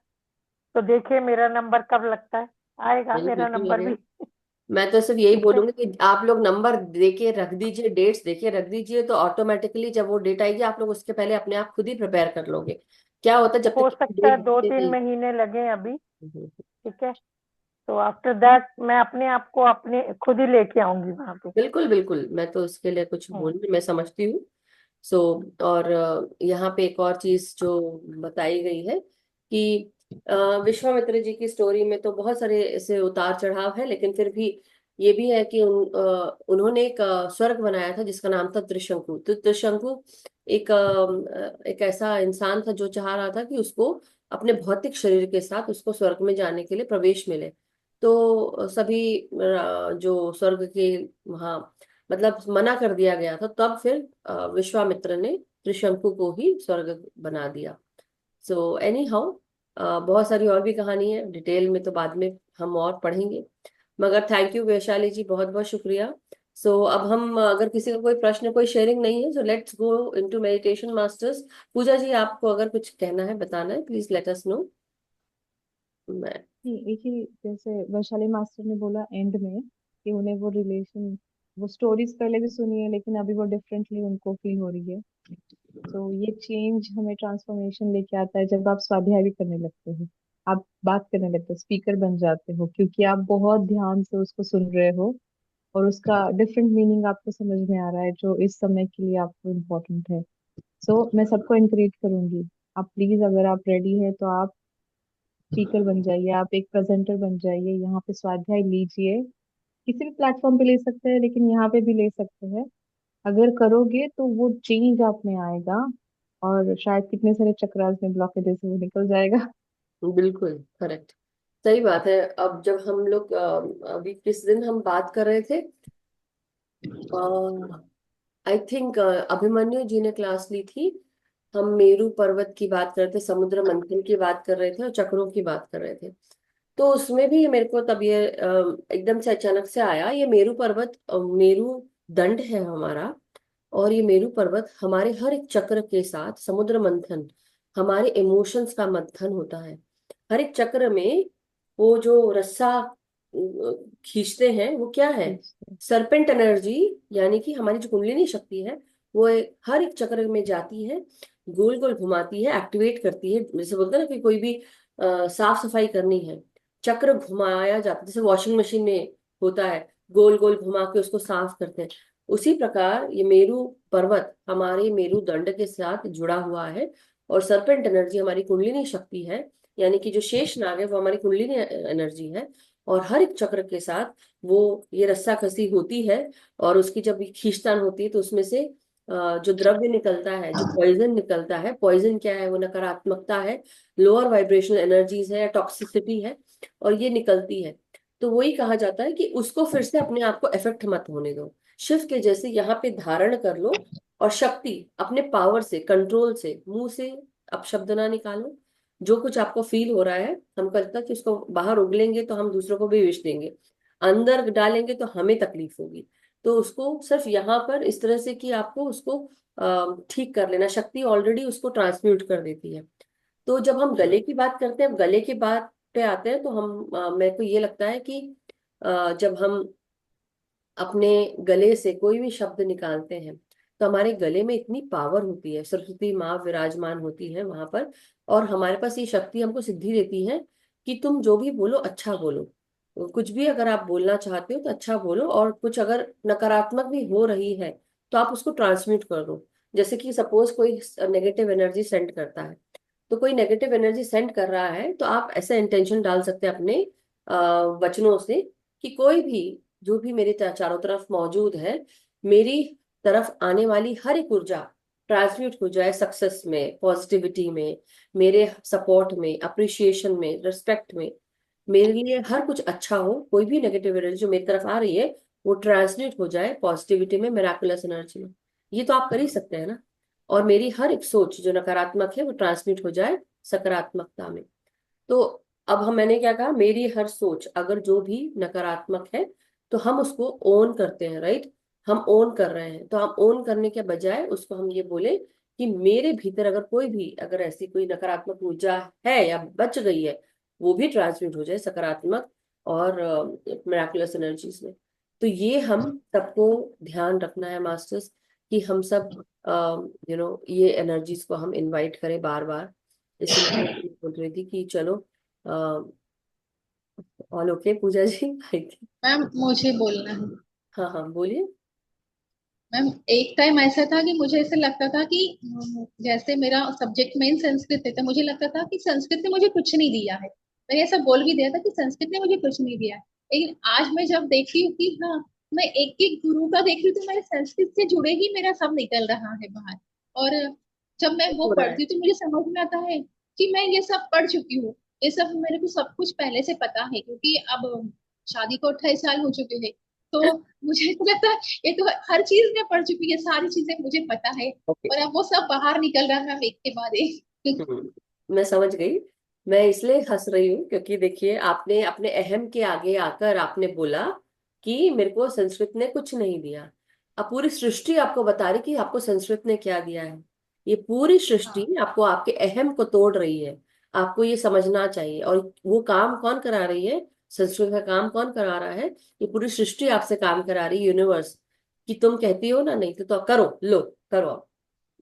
तो देखिए मेरा नंबर कब लगता है, आएगा नहीं, मेरा बिल्कुल नंबर लगेगा। भी। मैं तो सिर्फ यही ठीक है, बोलूंगी कि आप लोग नंबर देके रख दीजिए, डेट्स देके रख दीजिए, तो ऑटोमेटिकली जब वो डेट आएगी आप लोग उसके पहले अपने आप खुद ही प्रिपेयर कर लोगे। क्या होता है जब हो तक सकता है डेट 2-3 महीने लगे अभी। नहीं। ठीक है, तो आफ्टर दैट मैं अपने आप को अपने खुद ही लेके आऊंगी वहां पे। बिल्कुल बिल्कुल, मैं तो उसके लिए कुछ हम्म, बोल नहीं, मैं समझती हूँ। सो और यहाँ पे एक और चीज जो बताई गई है कि विश्वामित्र जी की स्टोरी में तो बहुत सारे ऐसे उतार चढ़ाव है, लेकिन फिर भी ये भी है कि उन्होंने एक स्वर्ग बनाया था जिसका नाम था त्रिशंकु। तो त्रिशंकु एक ऐसा इंसान था जो चाह रहा था कि उसको अपने भौतिक शरीर के साथ उसको स्वर्ग में जाने के लिए प्रवेश मिले। तो सभी जो स्वर्ग के वहाँ, मतलब मना कर दिया गया था, तब फिर विश्वामित्र ने त्रिशंकु को ही स्वर्ग बना दिया। सो एनी हाउ, बहुत सारी और भी कहानी है, डिटेल में तो बाद में हम और पढ़ेंगे। मगर थैंक यू वैशाली जी, बहुत बहुत शुक्रिया। सो अब हम अगर किसी का कोई प्रश्न, कोई शेयरिंग नहीं है, so let's go into meditation masters. Pooja ji, आपको अगर कुछ कहना है, बताना है, प्लीज लेट अस नो। मैं नहीं, एक ही जैसे वैशाली मास्टर ने बोला एंड में कि उन्हें वो रिलेशन, वो स्टोरीज पहले भी सुनी है लेकिन अभी वो डिफरेंटली उनको फील हो रही है। तो ये चेंज हमें ट्रांसफॉर्मेशन लेके आता है जब आप स्वाध्याय भी करने लगते हो, आप बात करने लगते हो, स्पीकर बन जाते हो, क्योंकि आप बहुत ध्यान से उसको सुन रहे हो और उसका डिफरेंट मीनिंग आपको समझ में आ रहा है जो इस समय के लिए आपको इम्पोर्टेंट है। सो मैं सबको इनकरेज करूंगी, आप प्लीज अगर आप रेडी है तो आप स्पीकर बन जाइए, आप एक प्रेजेंटर बन जाइए, यहाँ पे स्वाध्याय लीजिए। किसी भी प्लेटफॉर्म पे ले सकते हैं लेकिन यहाँ पे भी ले सकते हैं। अगर करोगे तो वो चेंज आप में आएगा और शायद कितने सारे चक्रास में ब्लॉकेजेस वो निकल जाएगा। बिल्कुल करेक्ट, सही बात है। अब जब हम लोग अभी किस दिन हम बात कर रहे थे, आई थिंक अभिमन्यु जी ने क्लास ली थी, हम मेरू पर्वत की बात कर रहे थे, समुद्र मंथन की बात कर रहे थे, और चक्रों की बात कर रहे थे। तो उसमें भी मेरे को तब ये एकदम से अचानक से आया, ये मेरू पर्वत, मेरू दंड है हमारा, और ये मेरू पर्वत हमारे हर एक चक्र के साथ समुद्र मंथन, हमारे इमोशंस का मंथन होता है। हर एक चक्र में वो जो रस्सा खींचते हैं वो क्या है, ठीक है। सरपेंट एनर्जी, यानी कि हमारी जो कुंडलिनी शक्ति है वो हर एक चक्र में जाती है, गोल गोल घुमाती है, एक्टिवेट करती है। जैसे बोलते हैं ना कि कोई भी साफ सफाई करनी है, चक्र घुमाया जाता है, जैसे वॉशिंग मशीन में होता है, गोल गोल घुमा के उसको साफ करते हैं। उसी प्रकार ये मेरु पर्वत हमारे मेरुदंड के साथ जुड़ा हुआ है, और सर्पेंट एनर्जी हमारी कुंडलिनी शक्ति है, यानी कि जो शेष नाग है वो हमारी कुंडलिनी एनर्जी है। और हर एक चक्र के साथ वो ये रस्साकसी होती है, और उसकी जब खींचतान होती है तो उसमें से जो द्रव्य निकलता है, जो पॉइजन निकलता है, पॉइजन क्या है, वो नकारात्मकता है, लोअर वाइब्रेशनल एनर्जीज है, टॉक्सिसिटी है, और ये निकलती है। तो वही कहा जाता है कि उसको फिर से अपने आप को इफेक्ट मत होने दो, शिव के जैसे यहाँ पे धारण कर लो, और शक्ति अपने पावर से, कंट्रोल से, मुंह से अपशब्द ना निकालो। जो कुछ आपको फील हो रहा है, हमको लगता है कि उसको बाहर उगलेंगे तो हम दूसरों को भी विष देंगे, अंदर डालेंगे तो हमें तकलीफ होगी। तो उसको सिर्फ यहाँ पर इस तरह से कि आपको उसको ठीक कर लेना, शक्ति ऑलरेडी उसको ट्रांसम्यूट कर देती है। तो जब हम गले की बात करते हैं, गले की बात पे आते हैं, तो हम मेरे को ये लगता है कि जब हम अपने गले से कोई भी शब्द निकालते हैं तो हमारे गले में इतनी पावर होती है, सरस्वती माँ विराजमान होती है वहां पर, और हमारे पास ये शक्ति हमको सिद्धि देती है कि तुम जो भी बोलो अच्छा बोलो। कुछ भी अगर आप बोलना चाहते हो तो अच्छा बोलो, और कुछ अगर नकारात्मक भी हो रही है तो आप उसको ट्रांसम्यूट कर दो। जैसे कि सपोज कोई नेगेटिव एनर्जी सेंड करता है, तो कोई नेगेटिव एनर्जी सेंड कर रहा है तो आप ऐसा इंटेंशन डाल सकते हैं अपने वचनों से कि कोई भी, जो भी मेरे चारों तरफ मौजूद है, मेरी तरफ आने वाली हर एक ऊर्जा ट्रांसम्यूट हो जाए सक्सेस में, पॉजिटिविटी में, मेरे सपोर्ट में, अप्रिशिएशन में, रिस्पेक्ट में। मेरे लिए हर कुछ अच्छा हो, कोई भी नेगेटिव एनर्जी जो मेरी तरफ आ रही है वो ट्रांसलेट हो जाए पॉजिटिविटी में, मिराकुलस एनर्जी में। ये तो आप कर ही सकते हैं ना। और मेरी हर एक सोच जो नकारात्मक है वो ट्रांसमिट हो जाए सकारात्मकता में। तो अब मैंने क्या कहा, मेरी हर सोच अगर जो भी नकारात्मक है तो हम उसको ओन करते हैं, राइट। हम ओन कर रहे हैं, तो हम ओन करने के बजाय उसको हम ये बोले कि मेरे भीतर अगर कोई भी, अगर ऐसी कोई नकारात्मक ऊर्जा है या बच गई है, वो भी ट्रांसमिट हो जाए सकारात्मक और मिराकुलस एनर्जीज में। तो ये हम सबको ध्यान रखना है मास्टर्स, कि हम सब ये एनर्जीज को हम इनवाइट करें बार बार। इसलिए मैं ये बोल रही थी कि चलो, all okay Pooja ji, I think. Ma'am मुझे बोलना है। हाँ हाँ बोलिए। मैम एक टाइम ऐसा था कि मुझे ऐसा लगता था कि जैसे मेरा सब्जेक्ट मेन संस्कृत है, तो मुझे लगता था कि संस्कृत ने मुझे कुछ नहीं दिया है। मैंने ऐसा बोल भी दिया था कि संस्कृत ने मुझे कुछ नहीं दिया है। लेकिन आज मैं जब देखती हूँ कि हाँ, मैं एक एक गुरु का देख रही हूँ, तो मेरे संस्कृत से जुड़े ही मेरा सब निकल रहा है बाहर। और जब मैं वो हो रहा है। पढ़ती हूँ तो मुझे समझ में आता है कि मैं ये सब पढ़ चुकी हूँ। ये सब मेरे को सब कुछ पहले से पता है, क्योंकि अब शादी को 28 साल हो चुके हैं। तो मुझे तो लगता है ये तो हर चीज में पढ़ चुकी है, सारी चीजें मुझे पता है। ओके। और अब वो सब बाहर निकल रहा है, हम एक के बाद एक। मैं समझ गई। मैं इसलिए हंस रही हूँ क्योंकि देखिए, आपने अपने अहम के आगे आकर आपने बोला कि मेरे को संस्कृत ने कुछ नहीं दिया। अब पूरी सृष्टि आपको बता रही कि आपको संस्कृत ने क्या दिया है। ये पूरी सृष्टि हाँ आपको आपके अहम को तोड़ रही है। आपको ये समझना चाहिए। और वो काम कौन करा रही है, संस्कृत का काम कौन करा रहा है, ये पूरी सृष्टि आपसे काम करा रही है, यूनिवर्स। कि तुम कहती हो ना नहीं तो करो, लो करो अब।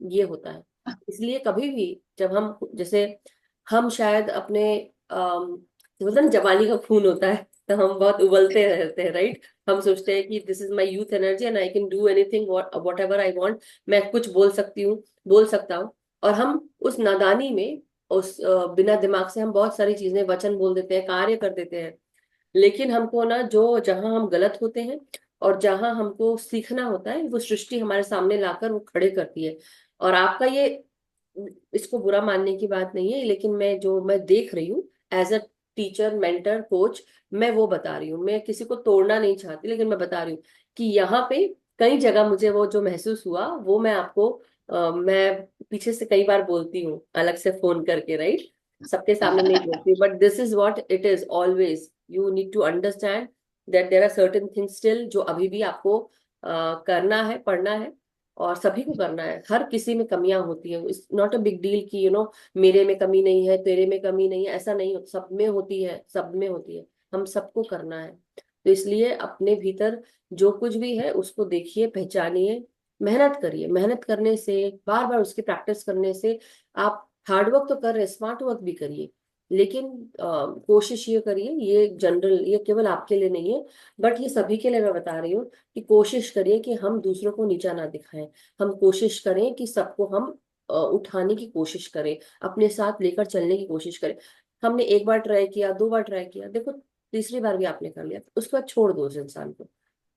ये होता है। इसलिए कभी भी जब हम, जैसे हम शायद अपने बोलते हैं ना, जवानी का खून होता है, तो हम बहुत उबलते रहते हैं, राइट। हम सोचते हैं कि this is my youth energy and I can do anything what ever I want. मैं कुछ बोल सकती हूँ, बोल सकता हूँ। और हम उस नादानी में, उस बिना दिमाग से हम बहुत सारी चीजें, वचन बोल देते हैं, कार्य कर देते हैं। लेकिन हमको ना, जो जहां हम गलत होते हैं और जहां हमको सीखना होता है, वो सृष्टि हमारे सामने लाकर वो खड़े करती है। और आपका ये, इसको बुरा मानने की बात नहीं है, लेकिन मैं देख रही हूँ as a teacher, mentor, coach, मैं वो बता रही हूँ। मैं किसी को तोड़ना नहीं चाहती, लेकिन मैं बता रही हूँ कि यहाँ पे कई जगह मुझे वो जो महसूस हुआ वो मैं आपको मैं पीछे से कई बार बोलती हूँ, अलग से फोन करके, राइट। सबके सामने नहीं बोलती, but this is what it is always. You need to understand that there are certain things still जो अभी भी आपको करना है, पढ़ना है। और सभी को करना है, हर किसी में कमियां होती है। It's not a big deal कि मेरे में कमी नहीं है, तेरे में कमी नहीं है, ऐसा नहीं होता। सब में होती है, सब में होती है। हम सबको करना है। तो इसलिए अपने भीतर जो कुछ भी है उसको देखिए, पहचानिए, मेहनत करिए। मेहनत करने से, बार बार उसकी प्रैक्टिस करने से, आप हार्ड वर्क तो कर रहे हैं, स्मार्ट वर्क भी करिए। लेकिन कोशिश ये करिए, ये जनरल, ये केवल आपके लिए नहीं है, बट ये सभी के लिए मैं बता रही हूँ कि कोशिश करिए कि हम दूसरों को नीचा ना दिखाएं। हम कोशिश करें कि सबको हम उठाने की कोशिश करें, अपने साथ लेकर चलने की कोशिश करें। हमने एक बार ट्राई किया, दो बार ट्राई किया, देखो तीसरी बार भी आपने कर लिया, उसके बाद छोड़ दो उस इंसान को।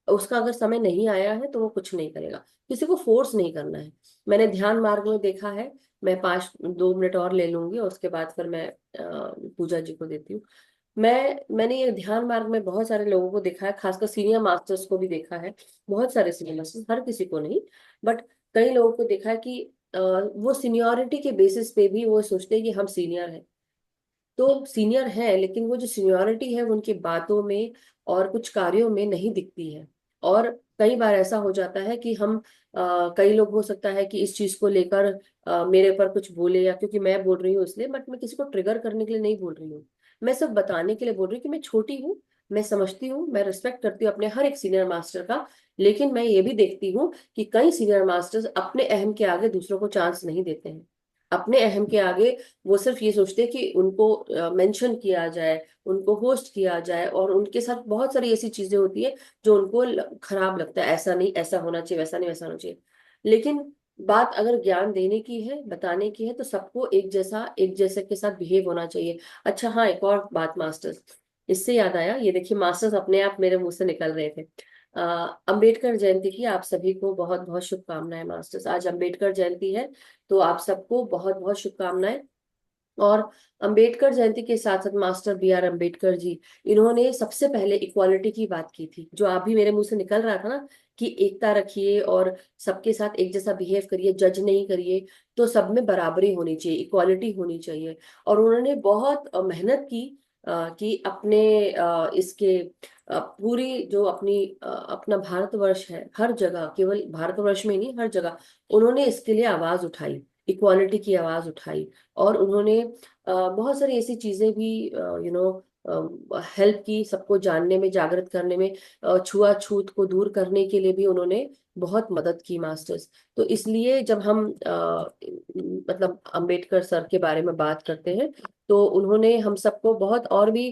उसका अगर समय नहीं आया है तो वो कुछ नहीं करेगा। किसी को फोर्स नहीं करना है। मैंने ध्यान मार्ग में देखा है, मैं 2 मिनट और ले लूंगी और उसके बाद फिर मैं पूजा जी को देती हूँ। मैंने ये ध्यान मार्ग में बहुत सारे लोगों को देखा है, खासकर सीनियर मास्टर्स को भी देखा है। बहुत सारे सीनियर मास्टर्स, हर किसी को नहीं, बट कई लोगों को देखा है कि वो सीनियोरिटी के बेसिस पे भी वो सोचते हैं कि हम सीनियर हैं। तो सीनियर है, लेकिन वो जो सीनियोरिटी है वो उनकी बातों में और कुछ कार्यों में नहीं दिखती है। और कई बार ऐसा हो जाता है कि हम कई लोग, हो सकता है कि इस चीज को लेकर मेरे पर कुछ बोले, या क्योंकि मैं बोल रही हूँ इसलिए, बट मैं किसी को ट्रिगर करने के लिए नहीं बोल रही हूँ। मैं सब बताने के लिए बोल रही हूँ कि मैं छोटी हूँ, मैं समझती हूँ, मैं रिस्पेक्ट करती हूँ अपने हर एक सीनियर मास्टर का। लेकिन मैं ये भी देखती हूँ कि कई सीनियर मास्टर्स अपने अहम के आगे दूसरों को चांस नहीं देते हैं। अपने अहम के आगे वो सिर्फ ये सोचते हैं कि उनको मेंशन किया जाए, उनको होस्ट किया जाए, और उनके साथ बहुत सारी ऐसी चीजें होती है जो उनको खराब लगता है। ऐसा नहीं, ऐसा होना चाहिए, वैसा नहीं, वैसा होना चाहिए। लेकिन बात अगर ज्ञान देने की है, बताने की है, तो सबको एक जैसे के साथ बिहेव होना चाहिए। अच्छा हाँ, एक और बात मास्टर्स, इससे याद आया, ये देखिए मास्टर्स अपने आप मेरे मुंह से निकल रहे थे। अंबेडकर जयंती की आप सभी को बहुत बहुत शुभकामनाएं मास्टर्स। आज अंबेडकर जयंती है, तो आप सबको बहुत बहुत शुभकामनाएं। और अंबेडकर जयंती के साथ साथ मास्टर B.R. अंबेडकर जी, इन्होंने सबसे पहले इक्वालिटी की बात की थी, जो आप भी मेरे मुंह से निकल रहा था ना, कि एकता रखिए और सबके साथ एक जैसा बिहेव करिए, जज नहीं करिए, तो सब में बराबरी होनी चाहिए, इक्वालिटी होनी चाहिए। और उन्होंने बहुत मेहनत की कि अपने इसके पूरी जो अपना भारतवर्ष है, हर जगह, केवल भारतवर्ष में ही नहीं, हर जगह उन्होंने इसके लिए आवाज उठाई, इक्वालिटी की आवाज उठाई। और उन्होंने बहुत सारी ऐसी चीजें भी यू नो हेल्प की, सबको जानने में, जागृत करने में, छुआछूत को दूर करने के लिए भी उन्होंने बहुत मदद की मास्टर्स। तो इसलिए जब हम मतलब अंबेडकर सर के बारे में बात करते हैं, तो उन्होंने हम सबको बहुत और भी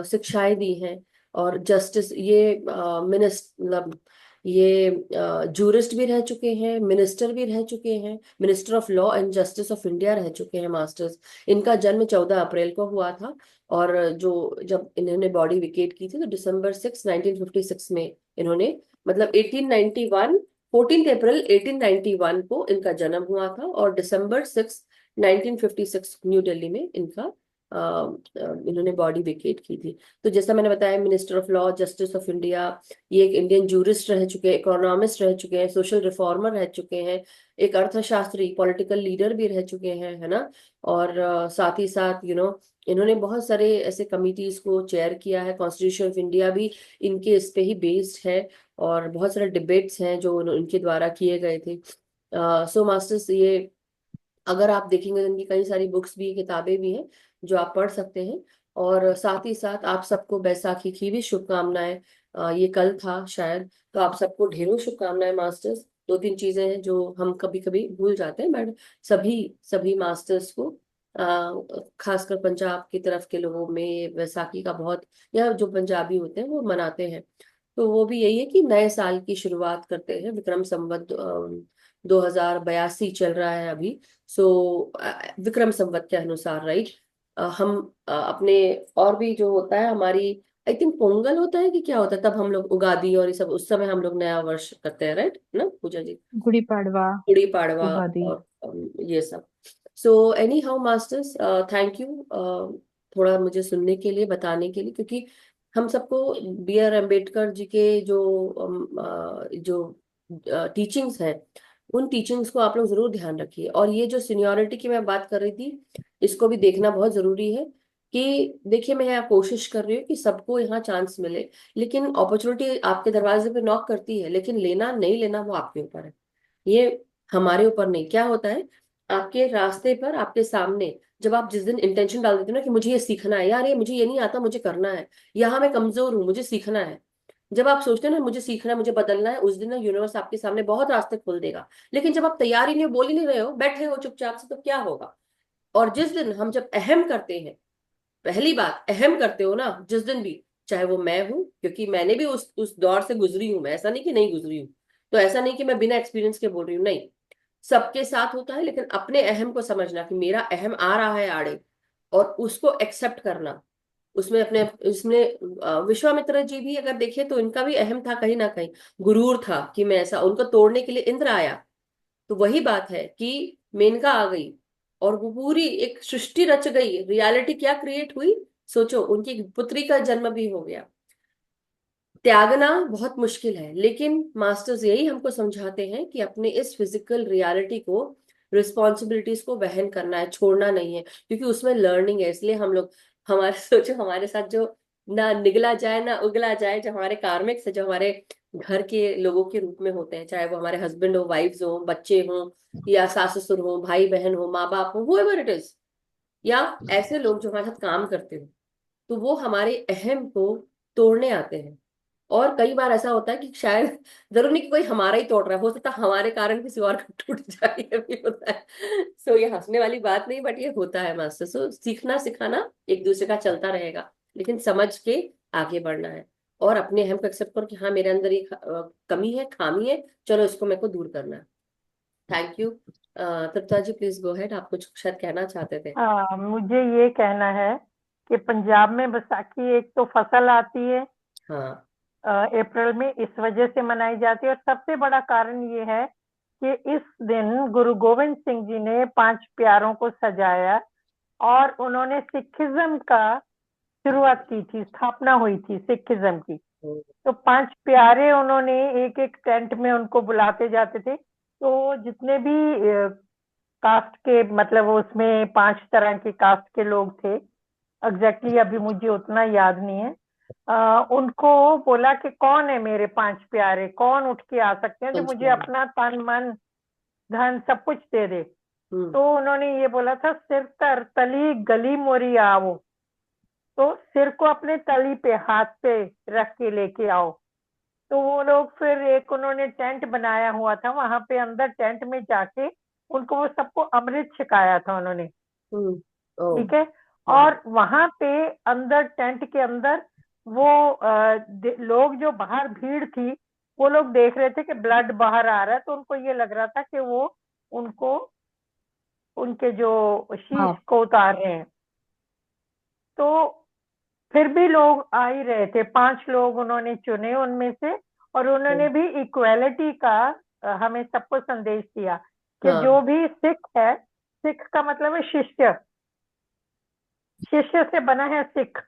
शिक्षाएं दी हैं। और जस्टिस, ये मतलब ये जूरिस्ट भी रह चुके हैं, मिनिस्टर भी रह चुके हैं, minister of law and justice of India रह चुके हैं मास्टर्स। इनका जन्म 14 अप्रैल को हुआ था। और जो जब इन्होंने बॉडी वेकेट की थी, तो December 6, 1956 में इन्होंने, मतलब 1891, 14 अप्रैल 1891 को इनका जन्म हुआ था, और December 6, 1956 न्यू दिल्ली में इनका इन्होंने बॉडी वेकेट की थी। तो जैसा मैंने बताया, minister of law justice of India, ये एक इंडियन जूरिस्ट रह चुके हैं, इकोनॉमिस्ट रह चुके हैं, सोशल रिफॉर्मर रह चुके हैं, एक अर्थशास्त्री, पॉलिटिकल लीडर भी रह चुके हैं, है ना। और साथ ही साथ इन्होंने बहुत सारे ऐसे कमिटीज को चेयर किया है। कॉन्स्टिट्यूशन ऑफ इंडिया भी इनके इस पे ही बेस्ड है, और बहुत सारे डिबेट्स हैं जो इनके द्वारा किए गए थे। सो मास्टर्स, ये अगर आप देखेंगे तो इनकी कई सारी बुक्स भी, किताबें भी हैं जो आप पढ़ सकते हैं। और साथ ही साथ आप सबको बैसाखी की भी शुभकामनाएं। ये कल था शायद, तो आप सबको ढेरों शुभकामनाएं मास्टर्स। दो तीन चीजें हैं जो हम कभी कभी भूल जाते हैं, बट सभी सभी मास्टर्स को, खासकर पंजाब की तरफ के लोगों में बैसाखी का बहुत, या जो पंजाबी होते हैं वो मनाते हैं। तो वो भी यही है कि नए साल की शुरुआत करते हैं। विक्रम संवत 2082 चल रहा है अभी। सो विक्रम संवत के अनुसार, राइट, हम अपने, और भी जो होता है हमारी, आई थिंक पोंगल होता है कि क्या होता है, तब हम लोग उगादी और ये सब, उस समय हम लोग नया वर्ष करते हैं, राइट ना पूजा जी? गुड़ी पड़वा, गुड़ी पाड़वा उगादी। और ये सब। So any how masters, thank you थोड़ा मुझे सुनने के लिए, बताने के लिए, क्योंकि हम सबको B.R. अम्बेडकर जी के जो टीचिंग्स हैं, उन टीचिंग्स को आप लोग जरूर ध्यान रखिए। और ये जो सीनियोरिटी की मैं बात कर रही थी, इसको भी देखना बहुत जरूरी है। कि देखिए, मैं यहाँ कोशिश कर रही हूँ कि सबको यहाँ चांस मिले, लेकिन अपॉर्चुनिटी आपके दरवाजे पे नॉक करती है, लेकिन लेना नहीं लेना वो आपके ऊपर है। ये हमारे ऊपर नहीं। क्या होता है, आपके रास्ते पर, आपके सामने, जब आप जिस दिन इंटेंशन डाल देते हो ना कि मुझे ये सीखना है यार, ये मुझे ये नहीं आता, मुझे करना है, यहाँ मैं कमजोर हूँ, मुझे सीखना है, जब आप सोचते हो ना मुझे सीखना है, मुझे बदलना है, उस दिन ना यूनिवर्स आपके सामने बहुत रास्ते खोल देगा। लेकिन जब आप तैयार ही नहीं हो, बोल ही नहीं रहे हो, बैठे हो चुपचाप से, तो क्या होगा? और जिस दिन हम जब अहम करते हैं, पहली बात अहम करते हो ना जिस दिन भी, चाहे वो मैं हूं, क्योंकि मैंने भी उस दौर से गुजरी हूं, मैं ऐसा नहीं कि नहीं गुजरी हूँ, तो ऐसा नहीं कि मैं बिना एक्सपीरियंस के बोल रही हूँ, नहीं, सबके साथ होता है, लेकिन अपने अहम को समझना कि मेरा अहम आ रहा है आड़े, और उसको एक्सेप्ट करना। उसमें अपने इसमें विश्वामित्र जी भी अगर देखें तो इनका भी अहम था कहीं ना कहीं, गुरूर था कि मैं ऐसा, उनको तोड़ने के लिए इंद्र आया। तो वही बात है कि मेनका आ गई और वो पूरी एक सृष्टि रच गई, रियलिटी क्या क्रिएट हुई, सोचो, उनकी पुत्री का जन्म भी हो गया। त्यागना बहुत मुश्किल है, लेकिन मास्टर्स यही हमको समझाते हैं कि अपने इस फिजिकल रियलिटी को, रिस्पॉन्सिबिलिटीज को वहन करना है, छोड़ना नहीं है, क्योंकि उसमें लर्निंग है। इसलिए हम लोग, हमारे सोचो हमारे साथ जो ना निगला जाए ना उगला जाए, जो हमारे कार्मिक से, जो हमारे घर के लोगों के रूप में होते हैं, चाहे वो हमारे हस्बैंड हो, वाइफ्स हो, बच्चे हों, या सास ससुर हो, भाई बहन हो, माँ बाप हो, whoever इट इज, या ऐसे लोग जो हमारे साथ काम करते हो, तो वो हमारे अहम को तोड़ने आते हैं। और कई बार ऐसा होता है कि शायद जरूर नहीं कि कोई हमारा ही तोड़ रहा है, हो सकता है हमारे कारण किसी और का टूट जाए, ये भी होता है। सो ये हंसने वाली बात नहीं, बट ये होता है मास्टर। सो सीखना सिखाना एक दूसरे का चलता रहेगा, लेकिन समझ के आगे बढ़ना है, और अपने अहम को एक्सेप्ट करो कि हाँ मेरे अंदर ये कमी है, खामी है, चलो इसको मेरे को दूर करना है। Thank you. Tripta ji please go ahead, आप कुछ शायद कहना चाहते थे। मुझे ये कहना है कि पंजाब में बैसाखी एक तो फसल आती है हाँ। अप्रैल में, इस वजह से मनाई जाती है। और सबसे बड़ा कारण ये है कि इस दिन गुरु गोविंद सिंह जी ने 5 प्यारों को सजाया और उन्होंने सिखिज्म का शुरुआत की थी, स्थापना हुई थी सिखिज्म की। तो 5 प्यारे उन्होंने एक एक टेंट में उनको बुलाते जाते थे। तो जितने भी कास्ट के, मतलब उसमें 5 तरह के कास्ट के लोग थे, एग्जैक्टली अभी मुझे उतना याद नहीं है। उनको बोला कि कौन है मेरे 5 प्यारे, कौन उठ के आ सकते हैं जो पंच मुझे प्यारे। अपना तन मन धन सब कुछ दे दे। हम्म। तो उन्होंने ये बोला था, सिर तर तली गली मोरी आओ। तो सिर को अपने तली पे, हाथ पे रख के लेके आओ। तो वो लोग फिर एक उन्होंने टेंट बनाया हुआ था, वहां पे अंदर टेंट में जाके उनको वो सबको अमृत छिकाया था उन्होंने। हम्म। ओ। ठीक है। हाँ। और वहां पे अंदर टेंट के अंदर वो लोग जो बाहर भीड़ थी, वो लोग देख रहे थे कि ब्लड बाहर आ रहा है, तो उनको ये लग रहा था कि वो उनको उनके जो शीश हाँ। को उतार रहे हैं। तो फिर भी लोग आ ही रहे थे, 5 लोग उन्होंने चुने उनमें से। और उन्होंने भी इक्वालिटी का हमें सबको संदेश दिया कि जो हाँ। भी सिख है, सिख का मतलब है शिष्य, शिष्य से बना है सिख।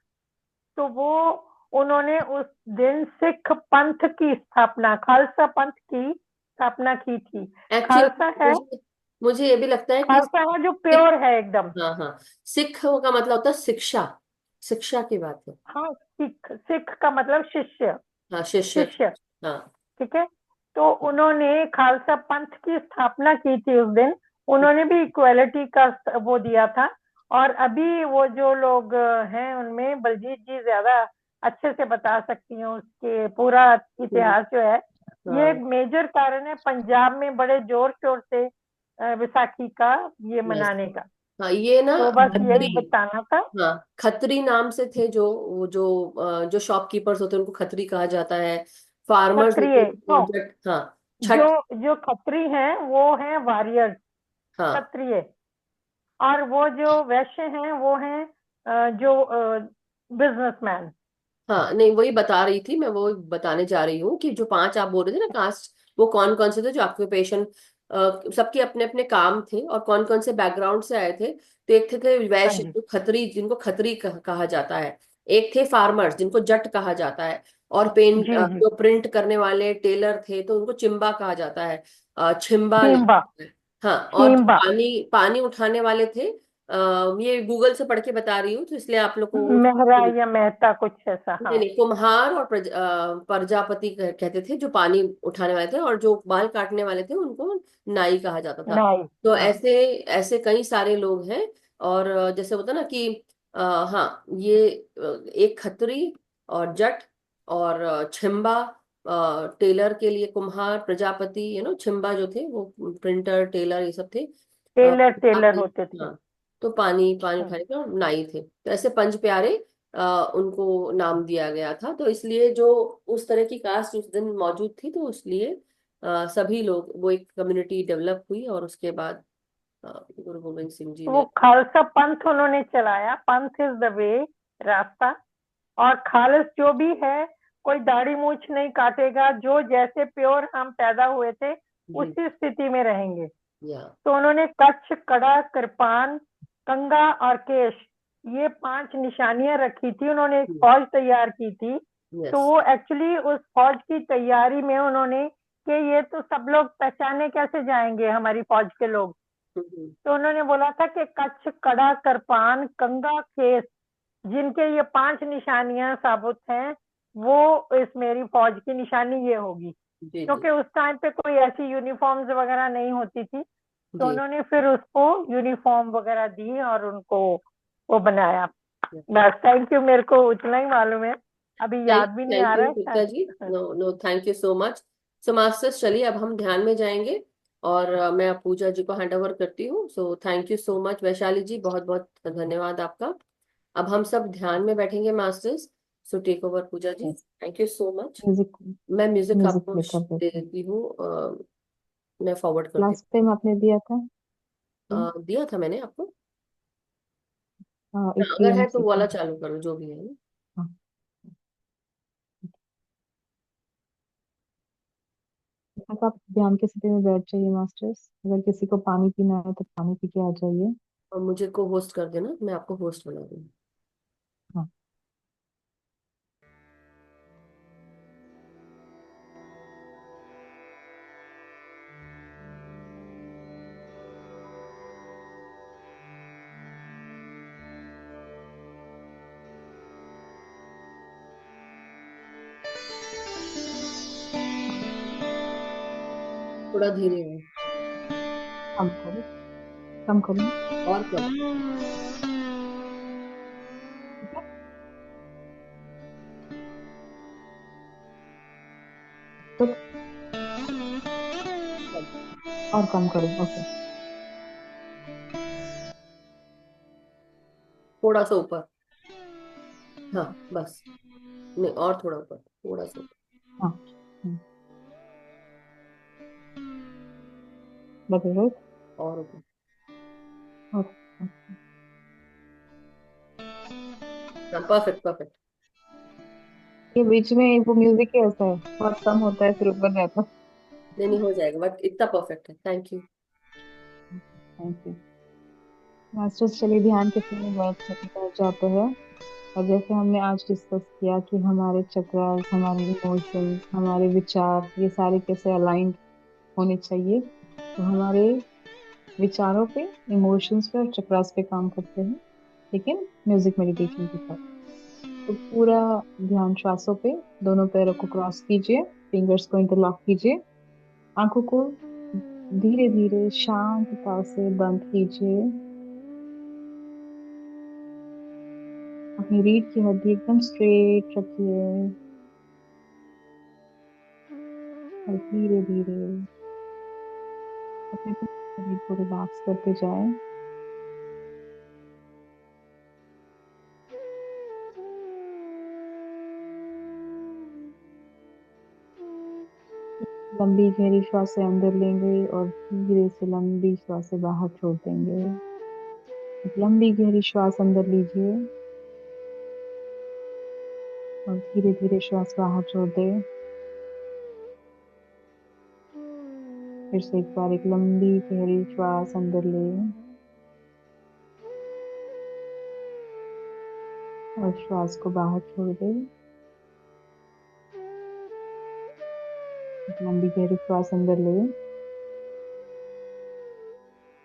तो वो उन्होंने उस दिन सिख पंथ की स्थापना, खालसा पंथ की स्थापना की थी। एक्चुअली खालसा है, मुझे मुझे ये भी लगता है कि खालसा है जो सिख, प्योर है एकदम। हाँ हाँ, सिख का मतलब होता है शिक्षा, शिक्षा की बात है। हाँ, सिख, सिख का मतलब शिष्य, हाँ, शिष्य। शिष्य। हाँ। ठीक है। तो उन्होंने खालसा पंथ की स्थापना की थी उस दिन। उन्होंने भी इक्वालिटी का वो दिया था। और अभी वो जो लोग हैं उनमें बलजीत जी ज्यादा अच्छे से बता सकती हैं उसके पूरा हम्म। इतिहास जो है। ये एक हाँ। मेजर कारण है पंजाब में बड़े जोर शोर से विसाखी का ये यस। मनाने का। हाँ, ये ना तो बस खत्री, यही बताना था। हाँ खत्री नाम से थे जो, वो जो शॉपकीपर्स होते हैं उनको खत्री कहा जाता है। फार्मर्स होते क्षत्रिय, हैं उनको नो, हाँ, जो छठ। जो खत्री हैं वो हैं वॉरियर्स, हाँ। क्षत्रिय। और वो जो वैश्य हैं वो हैं जो बिजनेसमैन। हाँ नहीं, वही बता रही थी मैं, वो बताने जा रही हूँ कि जो 5 आप बोल रहे थे ना कास्ट, वो कौन कौन से थे, जो ऑक्यूपेशन, सबके अपने अपने काम थे और कौन कौन से बैकग्राउंड से आए थे। तो एक थे हाँ वैश्य जी, जो खत्री, जिनको खत्री कहा जाता है। एक थे फार्मर्स जिनको जट कहा जाता है। और जी जी। जो प्रिंट करने वाले टेलर थे तो उनको चिंबा कहा जाता है, छिंबा खींबा, लिखा है। हाँ, और जो खींबा। पानी पानी उठाने वाले थे, ये गूगल से पढ़ के बता रही हूँ तो इसलिए आप लोग को। मेहरा या मेहता कुछ ऐसा, नहीं हाँ। नहीं, कुम्हार और प्रजापति कहते थे जो पानी उठाने वाले थे, और जो बाल काटने वाले थे उनको नाई कहा जाता था। नाई, तो हाँ। ऐसे ऐसे कई सारे लोग हैं। और जैसे होता ना कि हाँ, ये एक खत्री और जट और छिंबा, टेलर के लिए कुम्हार, प्रजापति, छिंबा जो थे वो प्रिंटर टेलर ये सब थे। टेलर टेलर प्रजापति, होते थे। हाँ, तो पानी पानी हम्म, उठाने के और नाई थे, तो ऐसे पंज प्यारे उनको नाम दिया गया था। तो इसलिए जो उस तरह की कास्ट उस दिन मौजूद थी, तो इसलिए सभी लोग, वो एक कम्युनिटी डेवलप हुई, और उसके बाद गुरु गोविंद सिंह जी तो वो ने। खालसा पंथ उन्होंने चलाया। पंथ इज द वे, रास्ता। और खालिस जो भी है, कोई दाढ़ी मूछ नहीं काटेगा, जो जैसे प्योर हम पैदा हुए थे जी। उसी स्थिति में रहेंगे। या। तो उन्होंने कच्छ, कड़ा, कृपान, कंगा और केश, ये 5 निशानियां रखी थी। उन्होंने एक फौज तैयार की थी। तो यस। वो एक्चुअली उस फौज की तैयारी में उन्होंने, कि ये तो सब लोग पहचाने कैसे जाएंगे हमारी फौज के लोग, तो उन्होंने बोला था कि कच्छ, कड़ा, कृपान, कंगा, केश, जिनके ये 5 निशानियां साबुत हैं, वो इस मेरी फौज की निशानी ये होगी। जी जी क्योंकि उस टाइम पे कोई ऐसी यूनिफॉर्म्स वगैरह नहीं होती थी, तो जी। उन्होंने फिर उसको यूनिफॉर्म वगैरह दी और उनको वो बनाया। थैंक बस, थैंक यू, मेरे को उतना ही मालूम है, अभी याद भी नहीं आ थैंक रहा यू है गुप्ता जी। शायद। No no, thank you so much. So masters, चलिए अब हम ध्यान में जाएंगे, और मैं अब पूजा जी को हैंड ओवर करती हूँ। So thank you so much Vaishali ji, बहुत बहुत धन्यवाद आपका। अब हम सब ध्यान में बैठेंगे masters. So take over Pooja ji, thank you so much. Music मैं म्यूजिक म्यूजिक आपको प्ले कर दे देते हैं। देती हूँ, मैं फॉरवर्ड करती लास्ट टाइम आपने दिया था। दिया था मैंने आपको। हाँ, हाँ, एक अगर है तो टीएमसी वो वाला का। चालू करो, जो भी है ना। हाँ। बस आप ध्यान की स्थिति में बैठ जाइए मास्टर्स। अगर किसी को पानी पीना है तो पानी पी के आ जाइए। और मुझे को होस्ट कर देना, मैं आपको होस्ट बना दूंगी। हाँ। थोड़ा धीरे है। कम करो, कम करो। और कम। ठीक है। तो कम। और कम करो। ओके। थोड़ा सा ऊपर। हाँ बस। नहीं, और थोड़ा ऊपर, थोड़ा सा ऊपर। हाँ। बदल रहे। और ऊपर। ओके। हाँ, परफेक्ट परफेक्ट। ये बीच में वो म्यूजिक ही ऐसा है, बहुत कम होता है फिर ऊपर रहता है। नहीं नहीं, हो जाएगा, बट इतना परफेक्ट है। Thank you. Thank you masters. चलिए ध्यान के समय बैठ जाते हैं। और जैसे हमने आज डिस्कस किया कि हमारे चक्रास, हमारे इमोशंस, हमारे विचार, ये सारे कैसे अलाइंड होने चाहिए, तो हमारे विचारों पे, इमोशंस पे और चक्रास पे काम करते हैं, लेकिन म्यूजिक मेडिटेशन के साथ। तो पूरा ध्यान श्वासों पे। दोनों पैरों को क्रॉस कीजिए, फिंगर्स को इंटरलॉक कीजिए, आंखों को धीरे धीरे शांतता से बंद कीजिए। अपनी रीढ़ की हड्डी एकदम स्ट्रेट रखिए और धीरे धीरे अपने पूरे शरीर को रिलैक्स करते जाएं। लंबी गहरी श्वासें अंदर लेंगे और धीरे से लंबी श्वासें बाहर छोड़ देंगे। एक लंबी गहरी श्वास अंदर लीजिए और धीरे धीरे श्वास बाहर छोड़ दें। फिर से एक बार एक लंबी गहरी श्वास अंदर लें और श्वास को बाहर छोड़ दें। एक लंबी गहरी श्वास अंदर लें,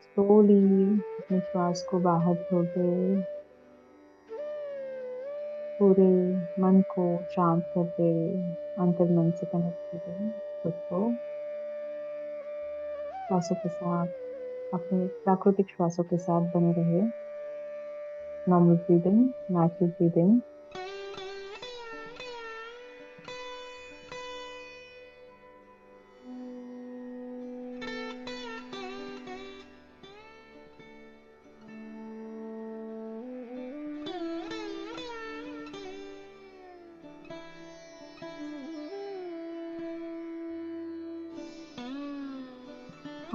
स्लोली अपने श्वास को बाहर छोड़ दें। पूरे मन को शांत कर दें, अंतर मन से कनेक्ट करें खुद को श्वासों के साथ। अपने प्राकृतिक श्वासों के साथ बने रहे। Normal breathing, natural breathing.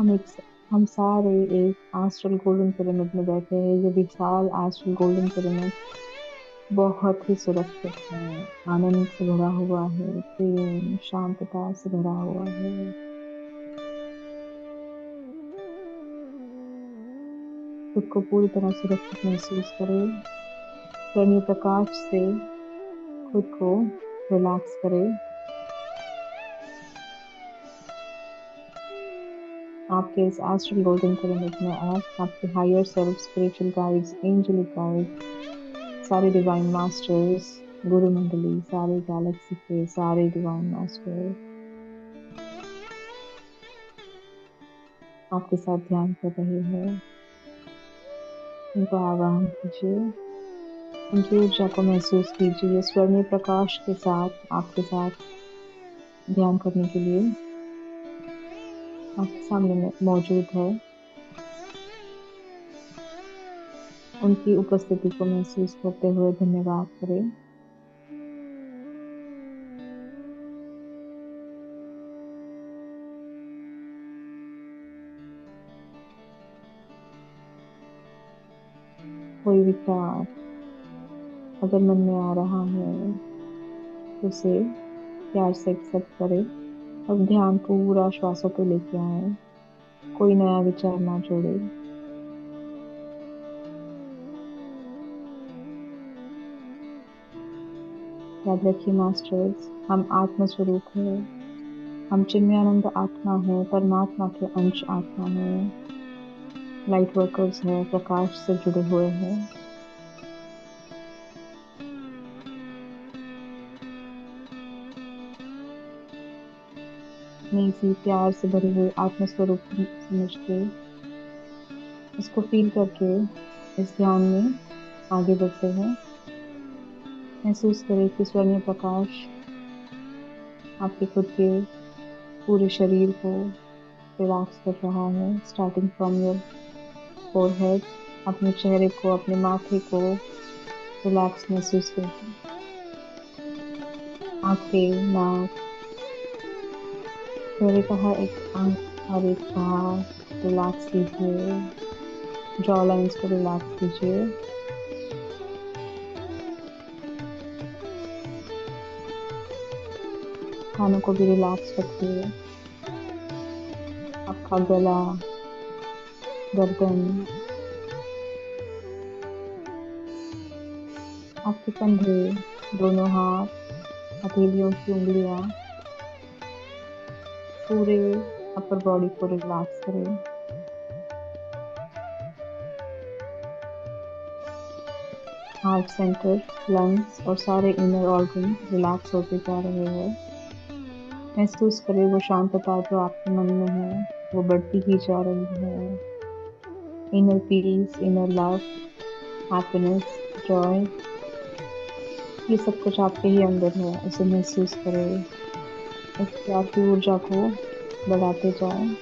हम सारे एक एस्ट्रल गोल्डन पिरामिड में बैठे हैं। ये विशाल एस्ट्रल गोल्डन पिरामिड बहुत ही सुरक्षित है, आनंद से भरा हुआ है, प्रेम शांतता से भरा हुआ है। खुद को पूरी तरह सुरक्षित महसूस करें। स्वर्ण प्रकाश से खुद को रिलैक्स करें। आपके इस एस्ट्रल गोल्डन पिरामिड में आपके higher self, spiritual guides, angelic guide, सारे डिवाइन मास्टर्स, गुरु मंडली, सारे गैलेक्सी के सारे डिवाइन मास्टर आपके साथ ध्यान कर रहे हैं। उनको आवाहन कीजिए, उनकी ऊर्जा को महसूस कीजिए। स्वर्णीय प्रकाश के साथ आपके साथ ध्यान करने के लिए आपके सामने में मौजूद है। उनकी उपस्थिति को महसूस करते हुए धन्यवाद करें। कोई विचार अगर मन में आ रहा है तो उसे प्यार से एक्सेप्ट करें। अब ध्यान पूरा श्वासों पे लेके आए, कोई नया विचार ना जोड़े। याद रखिए मास्टर्स, हम आत्म स्वरूप है, हम चिन्मयानंद आत्मा है, परमात्मा के अंश आत्मा है, लाइट वर्कर्स है, प्रकाश से जुड़े हुए हैं। अपने इसी प्यार से भरे हुए आत्म स्वरूप को समझ के, इसको फील करके इस ध्यान में आगे बढ़ते हैं। महसूस करें कि स्वर्णीय प्रकाश आपके खुद के पूरे शरीर को रिलैक्स कर रहा है, स्टार्टिंग फ्रॉम योर फोरहेड। अपने चेहरे को, अपने माथे को रिलैक्स महसूस करें। आंखें, नाक, चेहरे का हर एक अंग, हर एक भाग रिलैक्स कीजिए। जॉ लाइंस को रिलैक्स कीजिए। कानों को भी रिलैक्स रखिए। आपका गला, गर्दन, आपके कंधे, दोनों हाथ, हथेलियों की उंगलियां, पूरे अपर बॉडी को रिलैक्स करें। हार्ट सेंटर, लंग्स और सारे इनर ऑर्गन रिलैक्स होते जा रहे हैं। महसूस करें वो शांतता जो आपके मन में है, वो बढ़ती ही जा रही है। Inner peace, inner love, happiness, Joy, ये सब कुछ आपके ही अंदर है, उसे महसूस करें। इस प्यार की ऊर्जा को बढ़ाते जाएं।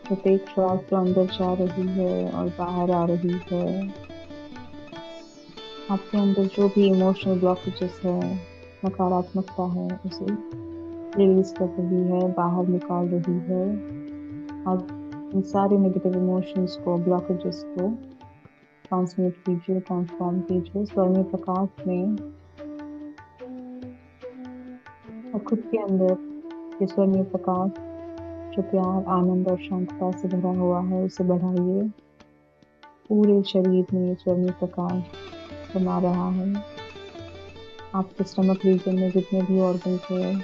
प्रत्येक श्वास जो अंदर जा रही है और बाहर आ रही है, आपके अंदर जो भी इमोशनल ब्लॉकेजेस है, नकारात्मकता है, उसे रिलीज कर रही है, बाहर निकाल रही है। अब इन सारे नेगेटिव इमोशंस को, ब्लॉकेजेस को ट्रांसमिट कीजिए, ट्रांसफॉर्म कीजिए स्वर्णीय प्रकाश में। और खुद के अंदर ये स्वर्णीय प्रकाश जो प्यार, आनंद और शांतता से भरा हुआ है, उसे बढ़ाइए। पूरे शरीर में ये स्वर्ण प्रकाश बना रहा है। आपके स्टमक रीजन में जितने भी ऑर्गन्स है,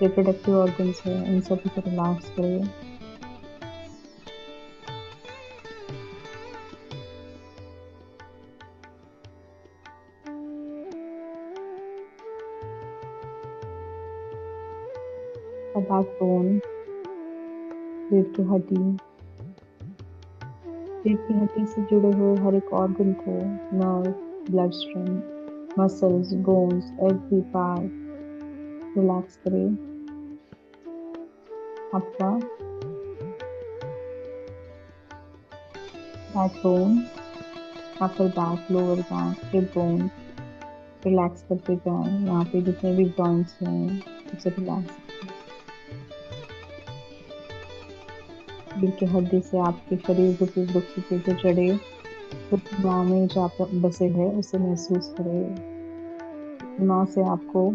रिप्रोडक्टिव ऑर्गन्स है, इन सभी को रिलैक्स करें। बैकबोन, रीढ़ की हड्डी, रीढ़ की हड्डी से जुड़े हुए हर एक ऑर्गन को, nerve, blood stream, muscles, bones, every part relax करें। आपका backbone, upper back, lower back, hip bone relax करते जाएं। यहाँ पे जितने भी जॉइंट्स हैं उसे रिलैक्स। रीढ़ की हड्डी से आपके शरीर के दुख दुख के जो जड़े दिमाग में जहाँ पर बसे है उसे महसूस करें। दिमाग से आपको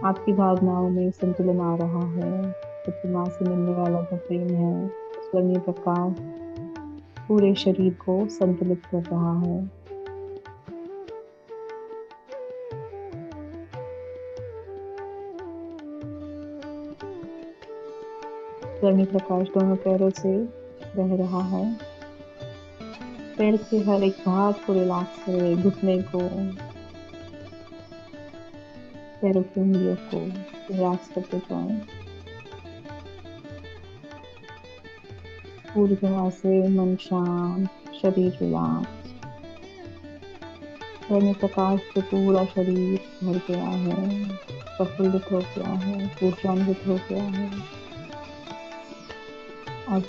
आपकी भावनाओं में संतुलन आ रहा है। प्रतिमा से मिलने वाला जो प्रेम है, स्वर्णीय प्रकाश पूरे शरीर को संतुलित कर रहा है। स्वर्णीय प्रकाश दोनों पैरों से बह रहा है। पैर के हर एक भाग को रिलैक्स करें, घुटने को, पैरों की उंगलियों को रिलैक्स करते जाएं। पूरी तरह से मन शांत, शरीर रिलैक्स। स्वर्ण प्रकाश से पूरा शरीर भर गया है, प्रफुल्लित हो गया है, ऊर्जान्वित हो गया है। अब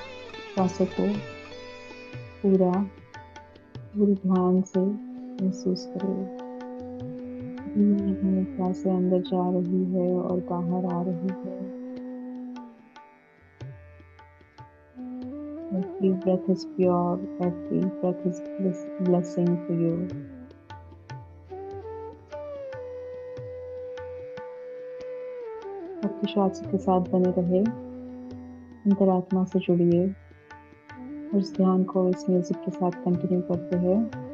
श्वासों को पूरी ध्यान से महसूस करें। धीमे धीमे सांसें अंदर जा रही है और बाहर आ रही है। Every breath is pure, every breath is blessing for you. आपकी श्वास के साथ बने रहे, अंतरात्मा से जुड़िए और इस ध्यान को इस म्यूजिक के साथ कंटिन्यू करते हैं।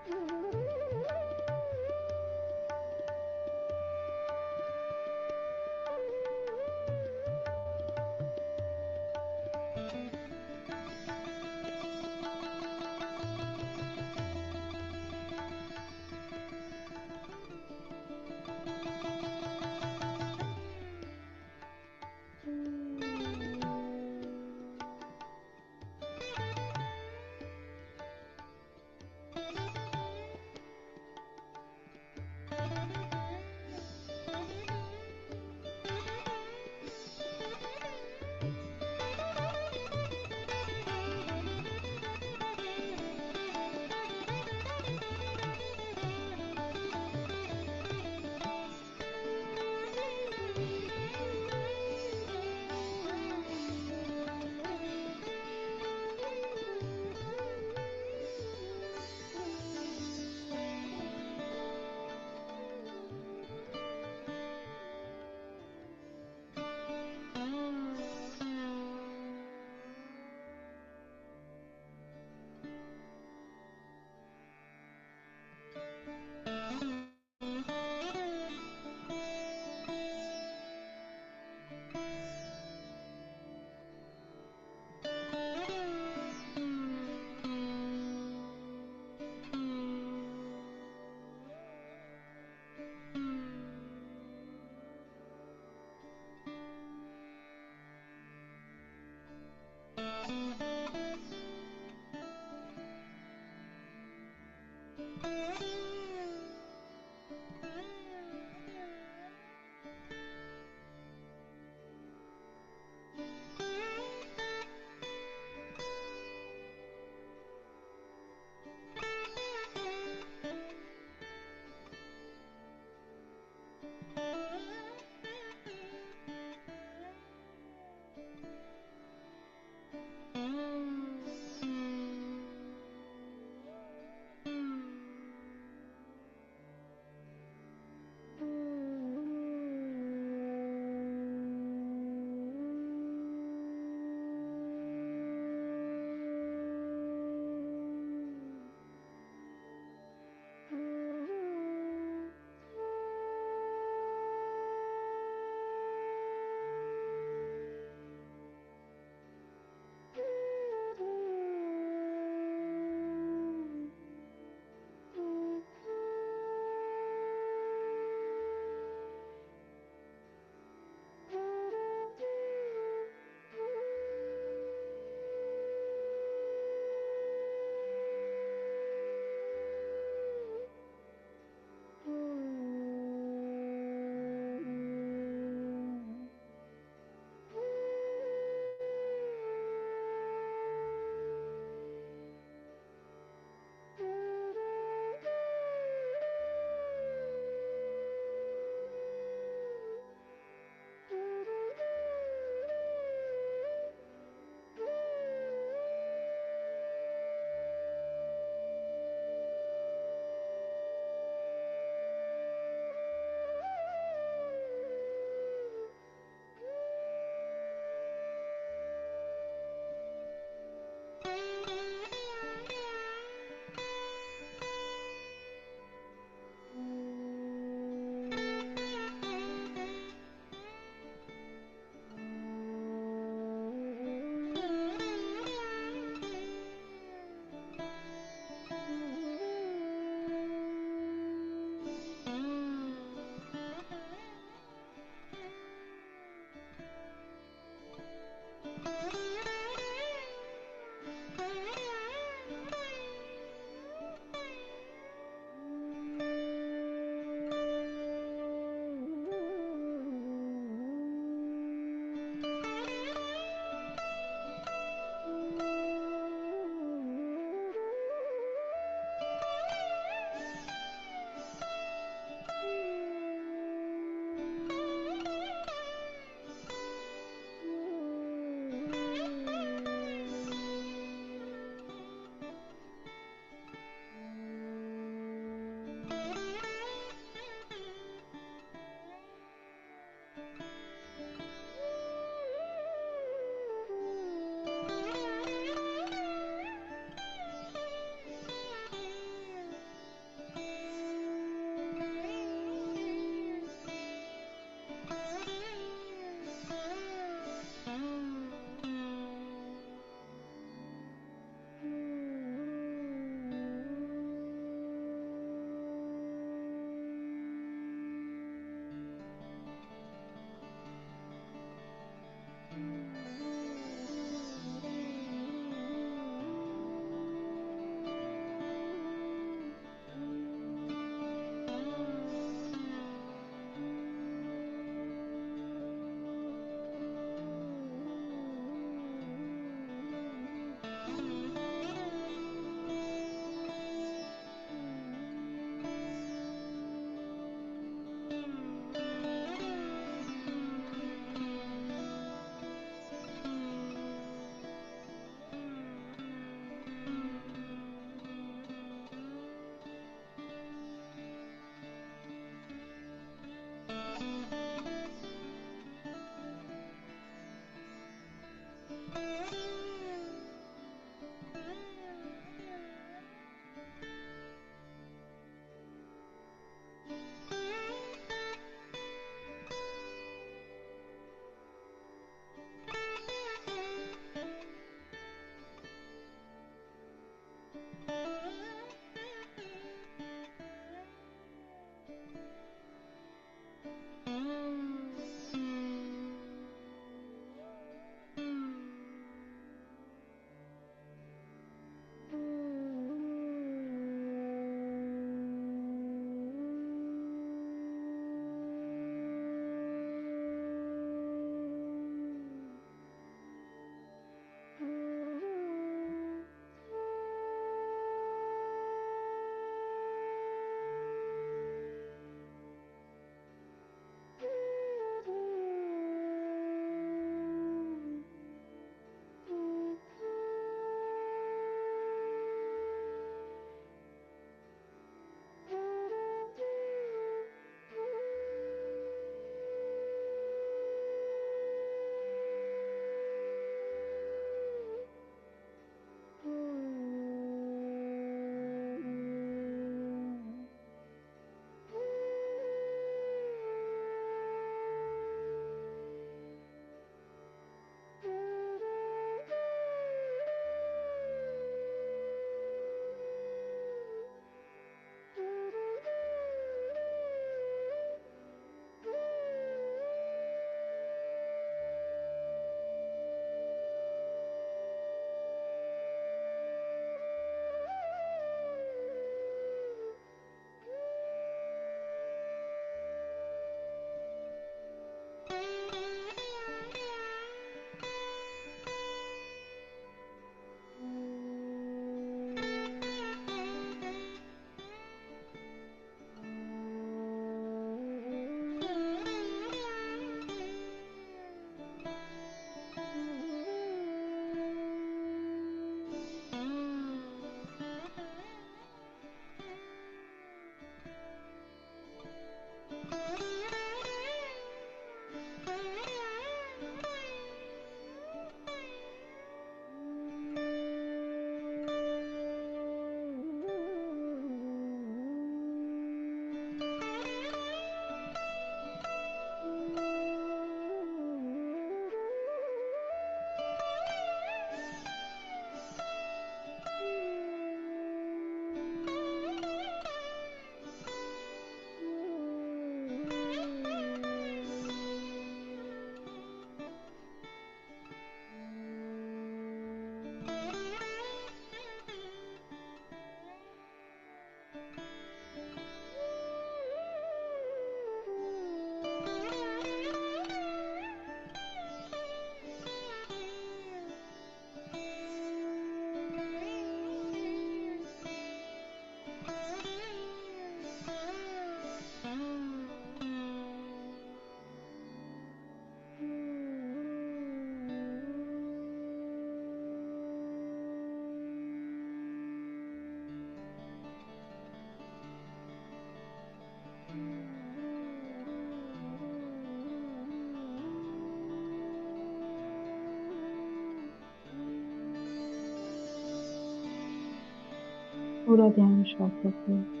पूरा ध्यान श्वास पर है।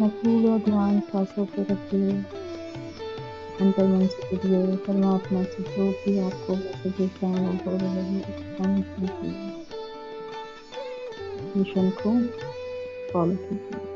अपना पूरा ध्यान सांसों पे रखिए, अंतर्मन से जुड़िए, परमात्मा से जो भी आपको मैसेजेस डाउनलोड हो रहे हैं ध्यान कीजिए, मिशन को फॉलो कीजिए।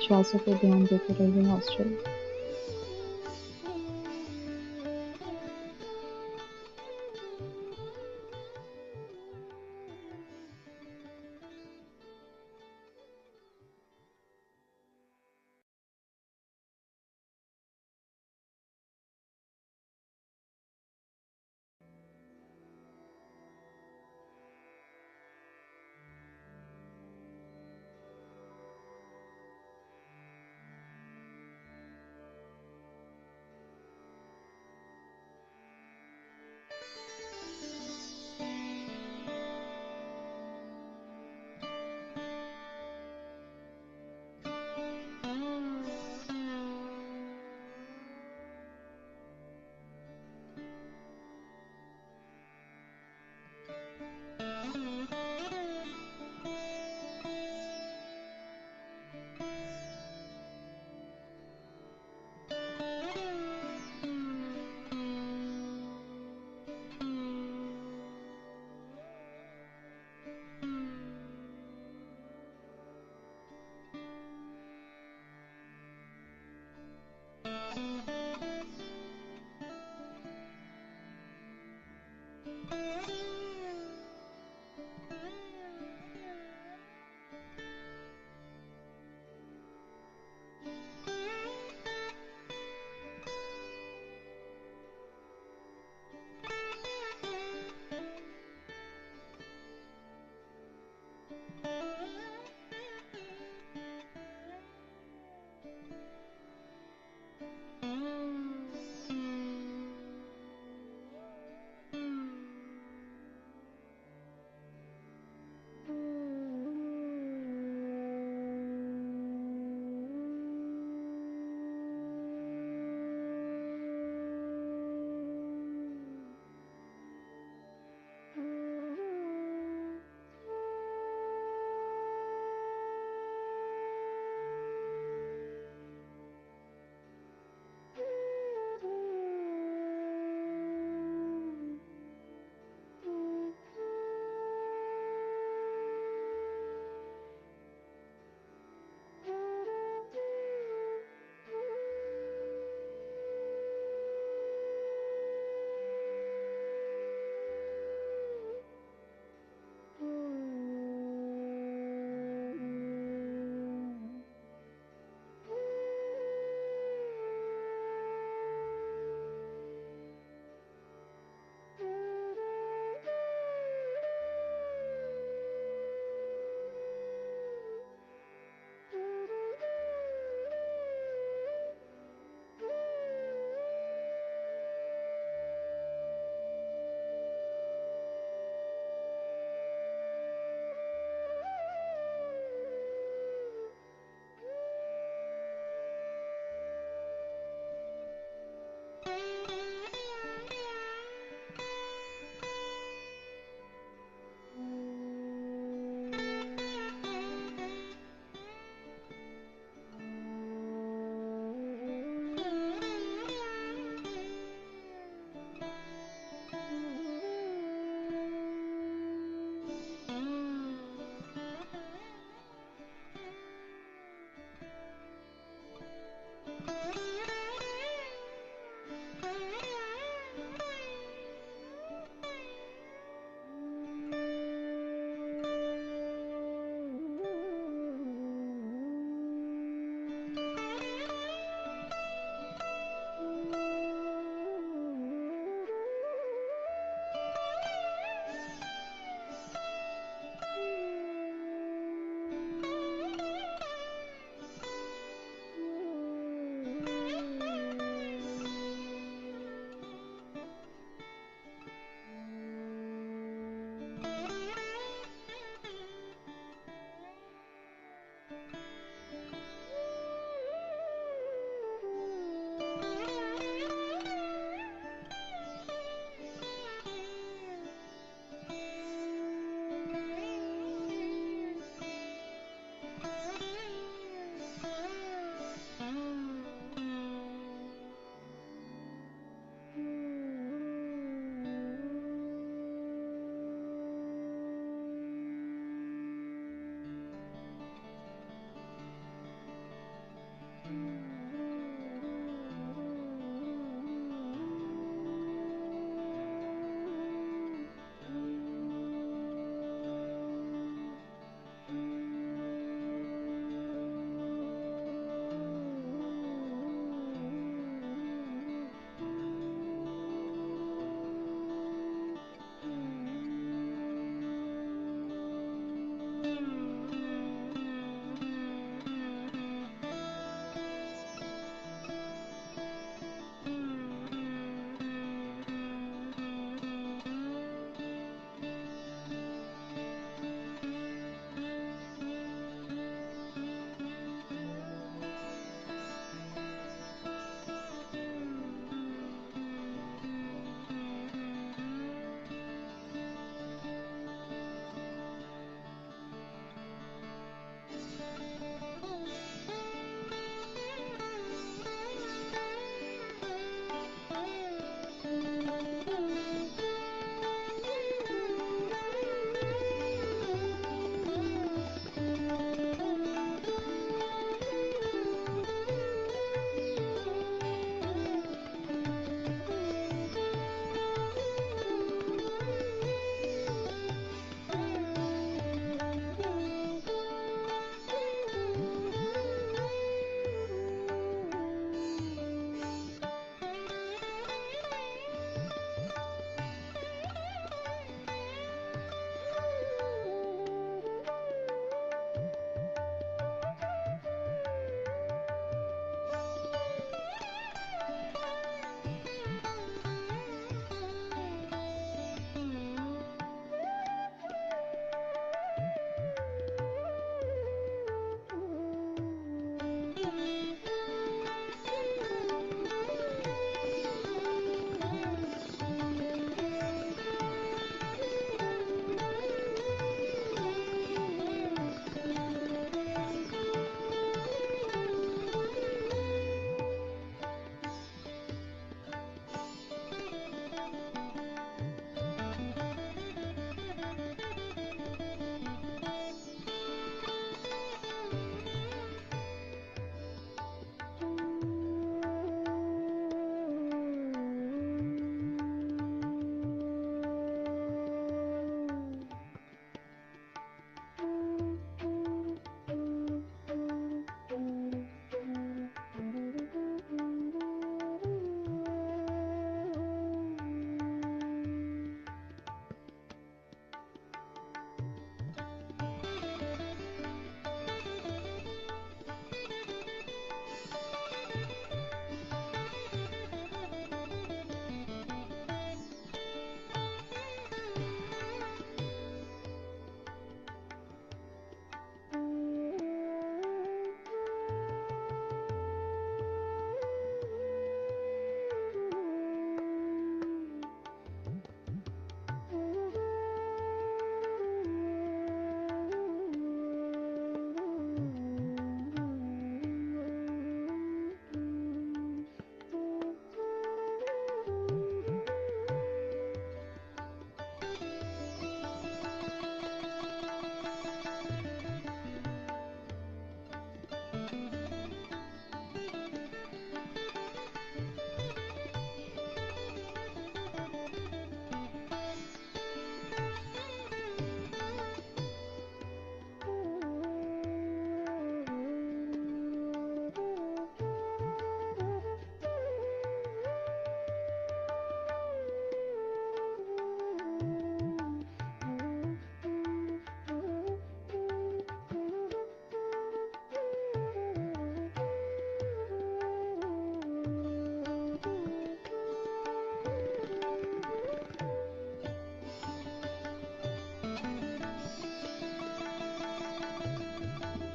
श्वासों पे ध्यान देते रहिए, नॉस्ट्रल।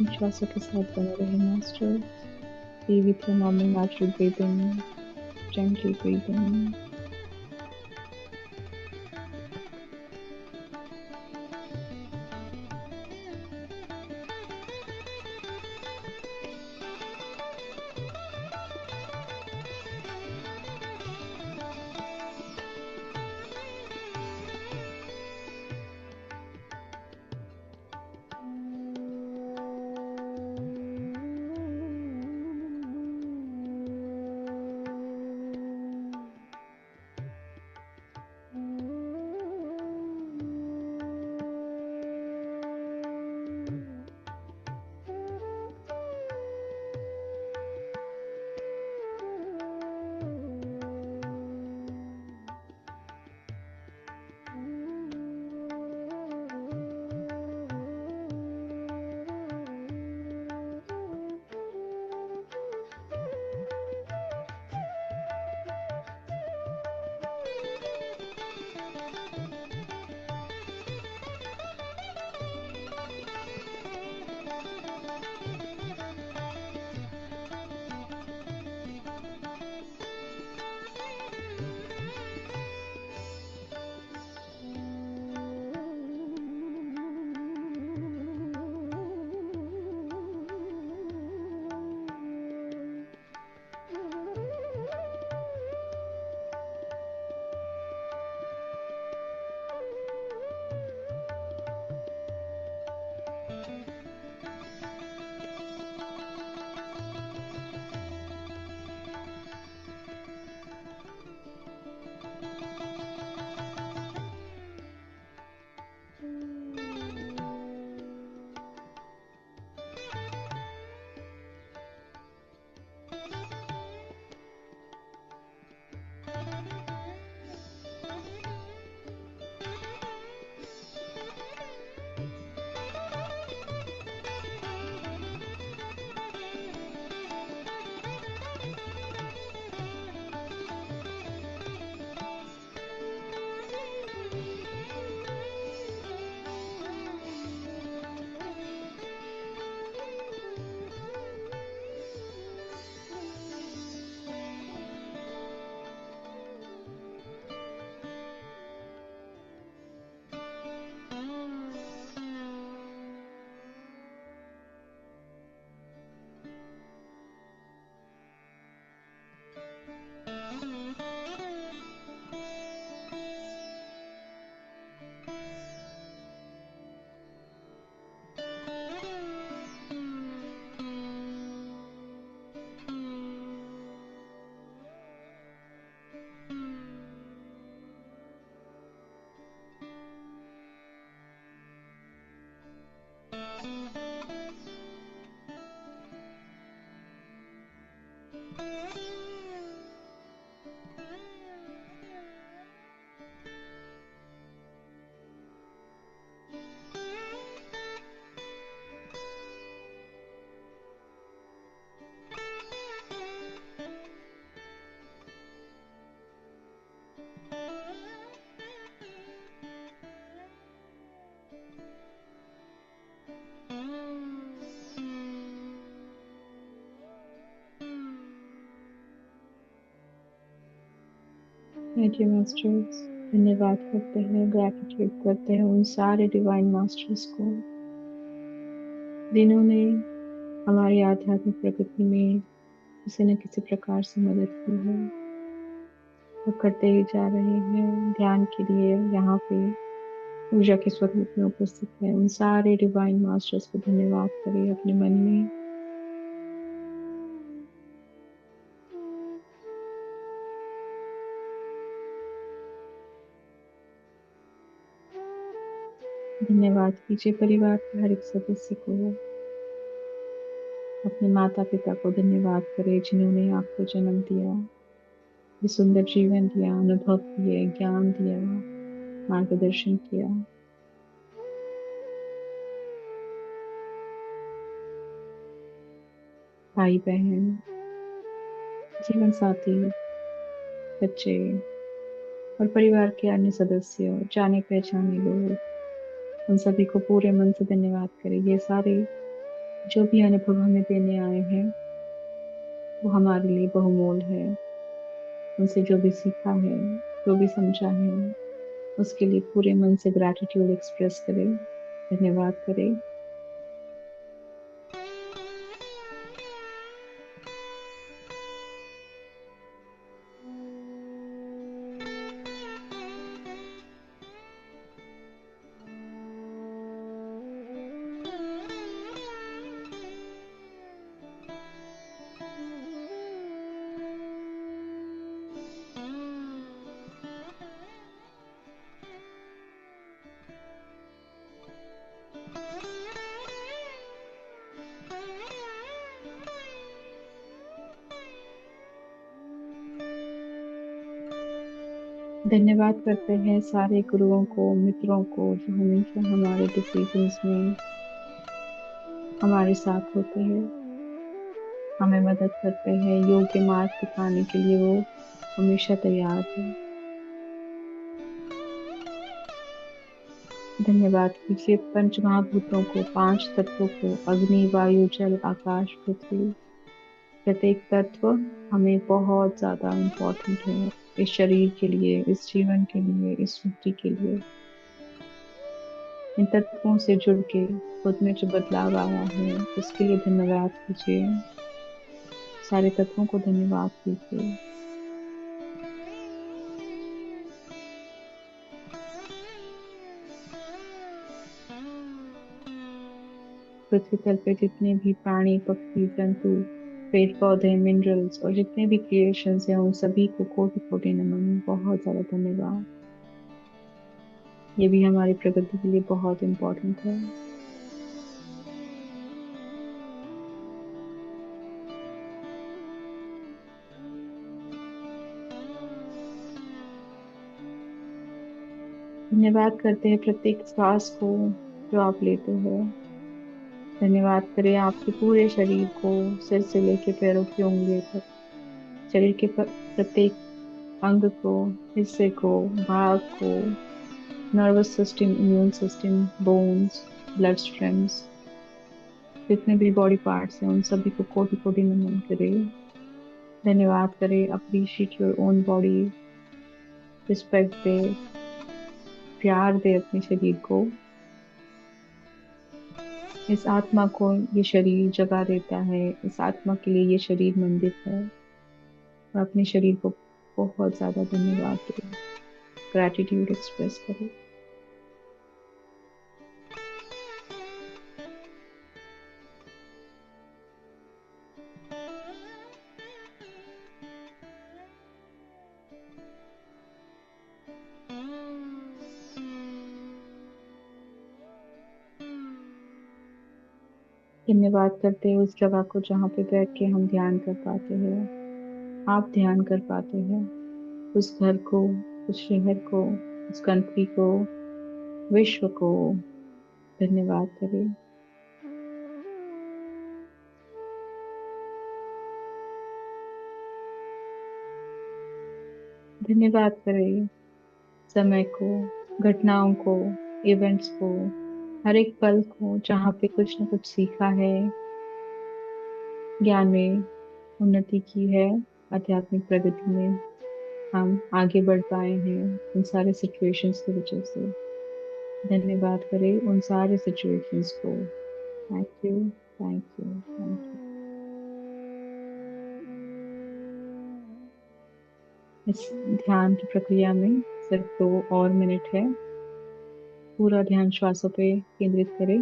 विश्वासों के साथ बने रहे master. Be with your normal natural breathing, gently breathing. Thank you masters. धन्यवाद करते हैं, ग्रैटिट्यूड करते हैं उन सारे डिवाइन मास्टर्स को जिन्होंने हमारी आध्यात्मिक प्रगति में किसी न किसी प्रकार से मदद की है और करते ही जा रहे हैं। ध्यान के लिए यहाँ पे ऊर्जा के स्वरूप में उपस्थित है उन सारे डिवाइन मास्टर्स को धन्यवाद करिए अपने मन में। धन्यवाद कीजिए परिवार के हर एक सदस्य को। अपने माता पिता को धन्यवाद करें जिन्होंने आपको जन्म दिया, ये सुंदर जीवन दिया, अनुभव दिए, ज्ञान दिया, मार्गदर्शन किया। भाई बहन, जीवन साथी, बच्चे और परिवार के अन्य सदस्य, जाने पहचाने लोग, उन सभी को पूरे मन से धन्यवाद करें। ये सारे जो भी अनुभव हमें देने आए हैं वो हमारे लिए बहुमूल्य है। उनसे जो भी सीखा है, जो भी समझा है, उसके लिए पूरे मन से ग्रैटिट्यूड एक्सप्रेस करें, धन्यवाद करें। धन्यवाद करते हैं सारे गुरुओं को, मित्रों को, जो हमेशा हमारे डिसीजंस में हमारे साथ होते हैं, हमें मदद करते हैं, योग्य मार्ग दिखाने के लिए वो हमेशा तैयार है। धन्यवाद कीजिए पंच महाभूतों को, पांच तत्वों को, अग्नि, वायु, जल, आकाश, पृथ्वी। प्रत्येक तत्व हमें बहुत ज्यादा इम्पोर्टेंट है, इस शरीर के लिए, इस जीवन के लिए, इस सृष्टि के लिए। इन तत्वों से जुड़ के खुद में जो बदलाव आया है उसके लिए धन्यवाद कीजिए। सारे तत्वों को धन्यवाद कीजिए। पृथ्वी तल पे जितने भी प्राणी, पक्षी, जंतु, पेड़ पौधे, मिनरल्स और जितने भी क्रिएशंस हैं उन सभी को कोटि कोटि नमन, बहुत ज्यादा धन्यवाद। ये भी हमारी प्रगति के लिए बहुत इम्पोर्टेंट है। धन्यवाद करते हैं प्रत्येक श्वास को जो आप लेते हैं। धन्यवाद करें आपके पूरे शरीर को, सिर से लेके पैरों की उंगलियों तक, शरीर के प्रत्येक अंग को, हिस्से को, भाग को, nervous system, immune system, bones, blood streams, जितने भी बॉडी पार्ट्स हैं उन सभी को कोटि कोटि नमन करें। धन्यवाद करें, appreciate your own body, respect दे, प्यार दे अपने शरीर को। इस आत्मा को ये शरीर जगा देता है, इस आत्मा के लिए ये शरीर मंदिर है। और अपने शरीर को बहुत ज्यादा धन्यवाद दें, ग्रैटिट्यूड एक्सप्रेस करें। धन्यवाद करते हैं उस जगह को जहाँ पे बैठ के हम ध्यान कर पाते हैं, आप ध्यान कर पाते हैं। उस घर को, उस शहर को, उस कंट्री को, विश्व को धन्यवाद करें। धन्यवाद करें समय को, घटनाओं को, इवेंट्स को, हर एक पल को जहाँ पे कुछ ना कुछ सीखा है, ज्ञान में उन्नति की है, आध्यात्मिक प्रगति में हम आगे बढ़ पाए हैं उन सारे सिचुएशंस की वजह से। धन्यवाद करें उन सारे सिचुएशंस को। Thank you, thank you, thank you. इस ध्यान की प्रक्रिया में सिर्फ 2 और मिनट है। पूरा ध्यान श्वासों पे केंद्रित करें।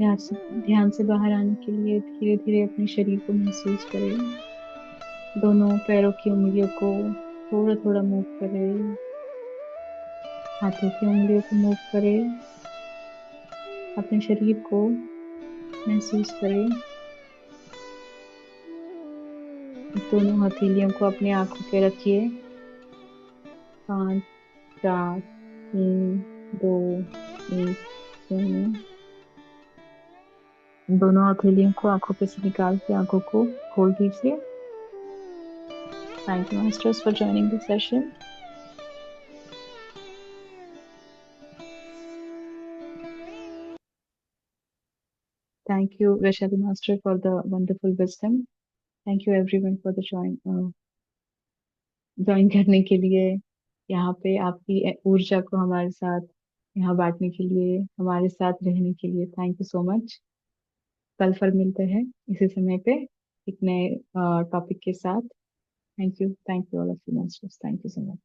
ध्यान से बाहर आने के लिए धीरे धीरे अपने शरीर को महसूस करें। दोनों पैरों की उंगलियों को थोड़ा थोड़ा मूव करें। हाथों की उंगलियों को मूव करें। अपने शरीर को महसूस करें। दोनों हथेलियों को अपनी आंखों पे रखिए। 5 4 3 2 1 0। दोनों हथेलियों को आंखों पे से निकाल के आंखों को खोल दीजिए। Thank you masters for joining the session. Thank you, Vaishali Master, for the wonderful wisdom. Thank you everyone for the join करने के लिए, यहाँ पे आपकी ऊर्जा को हमारे साथ यहाँ बांटने के लिए, हमारे साथ रहने के लिए थैंक यू सो मच। कल फिर मिलते हैं इसी समय पे एक नए टॉपिक के साथ। Thank you all of you masters. Thank you so much.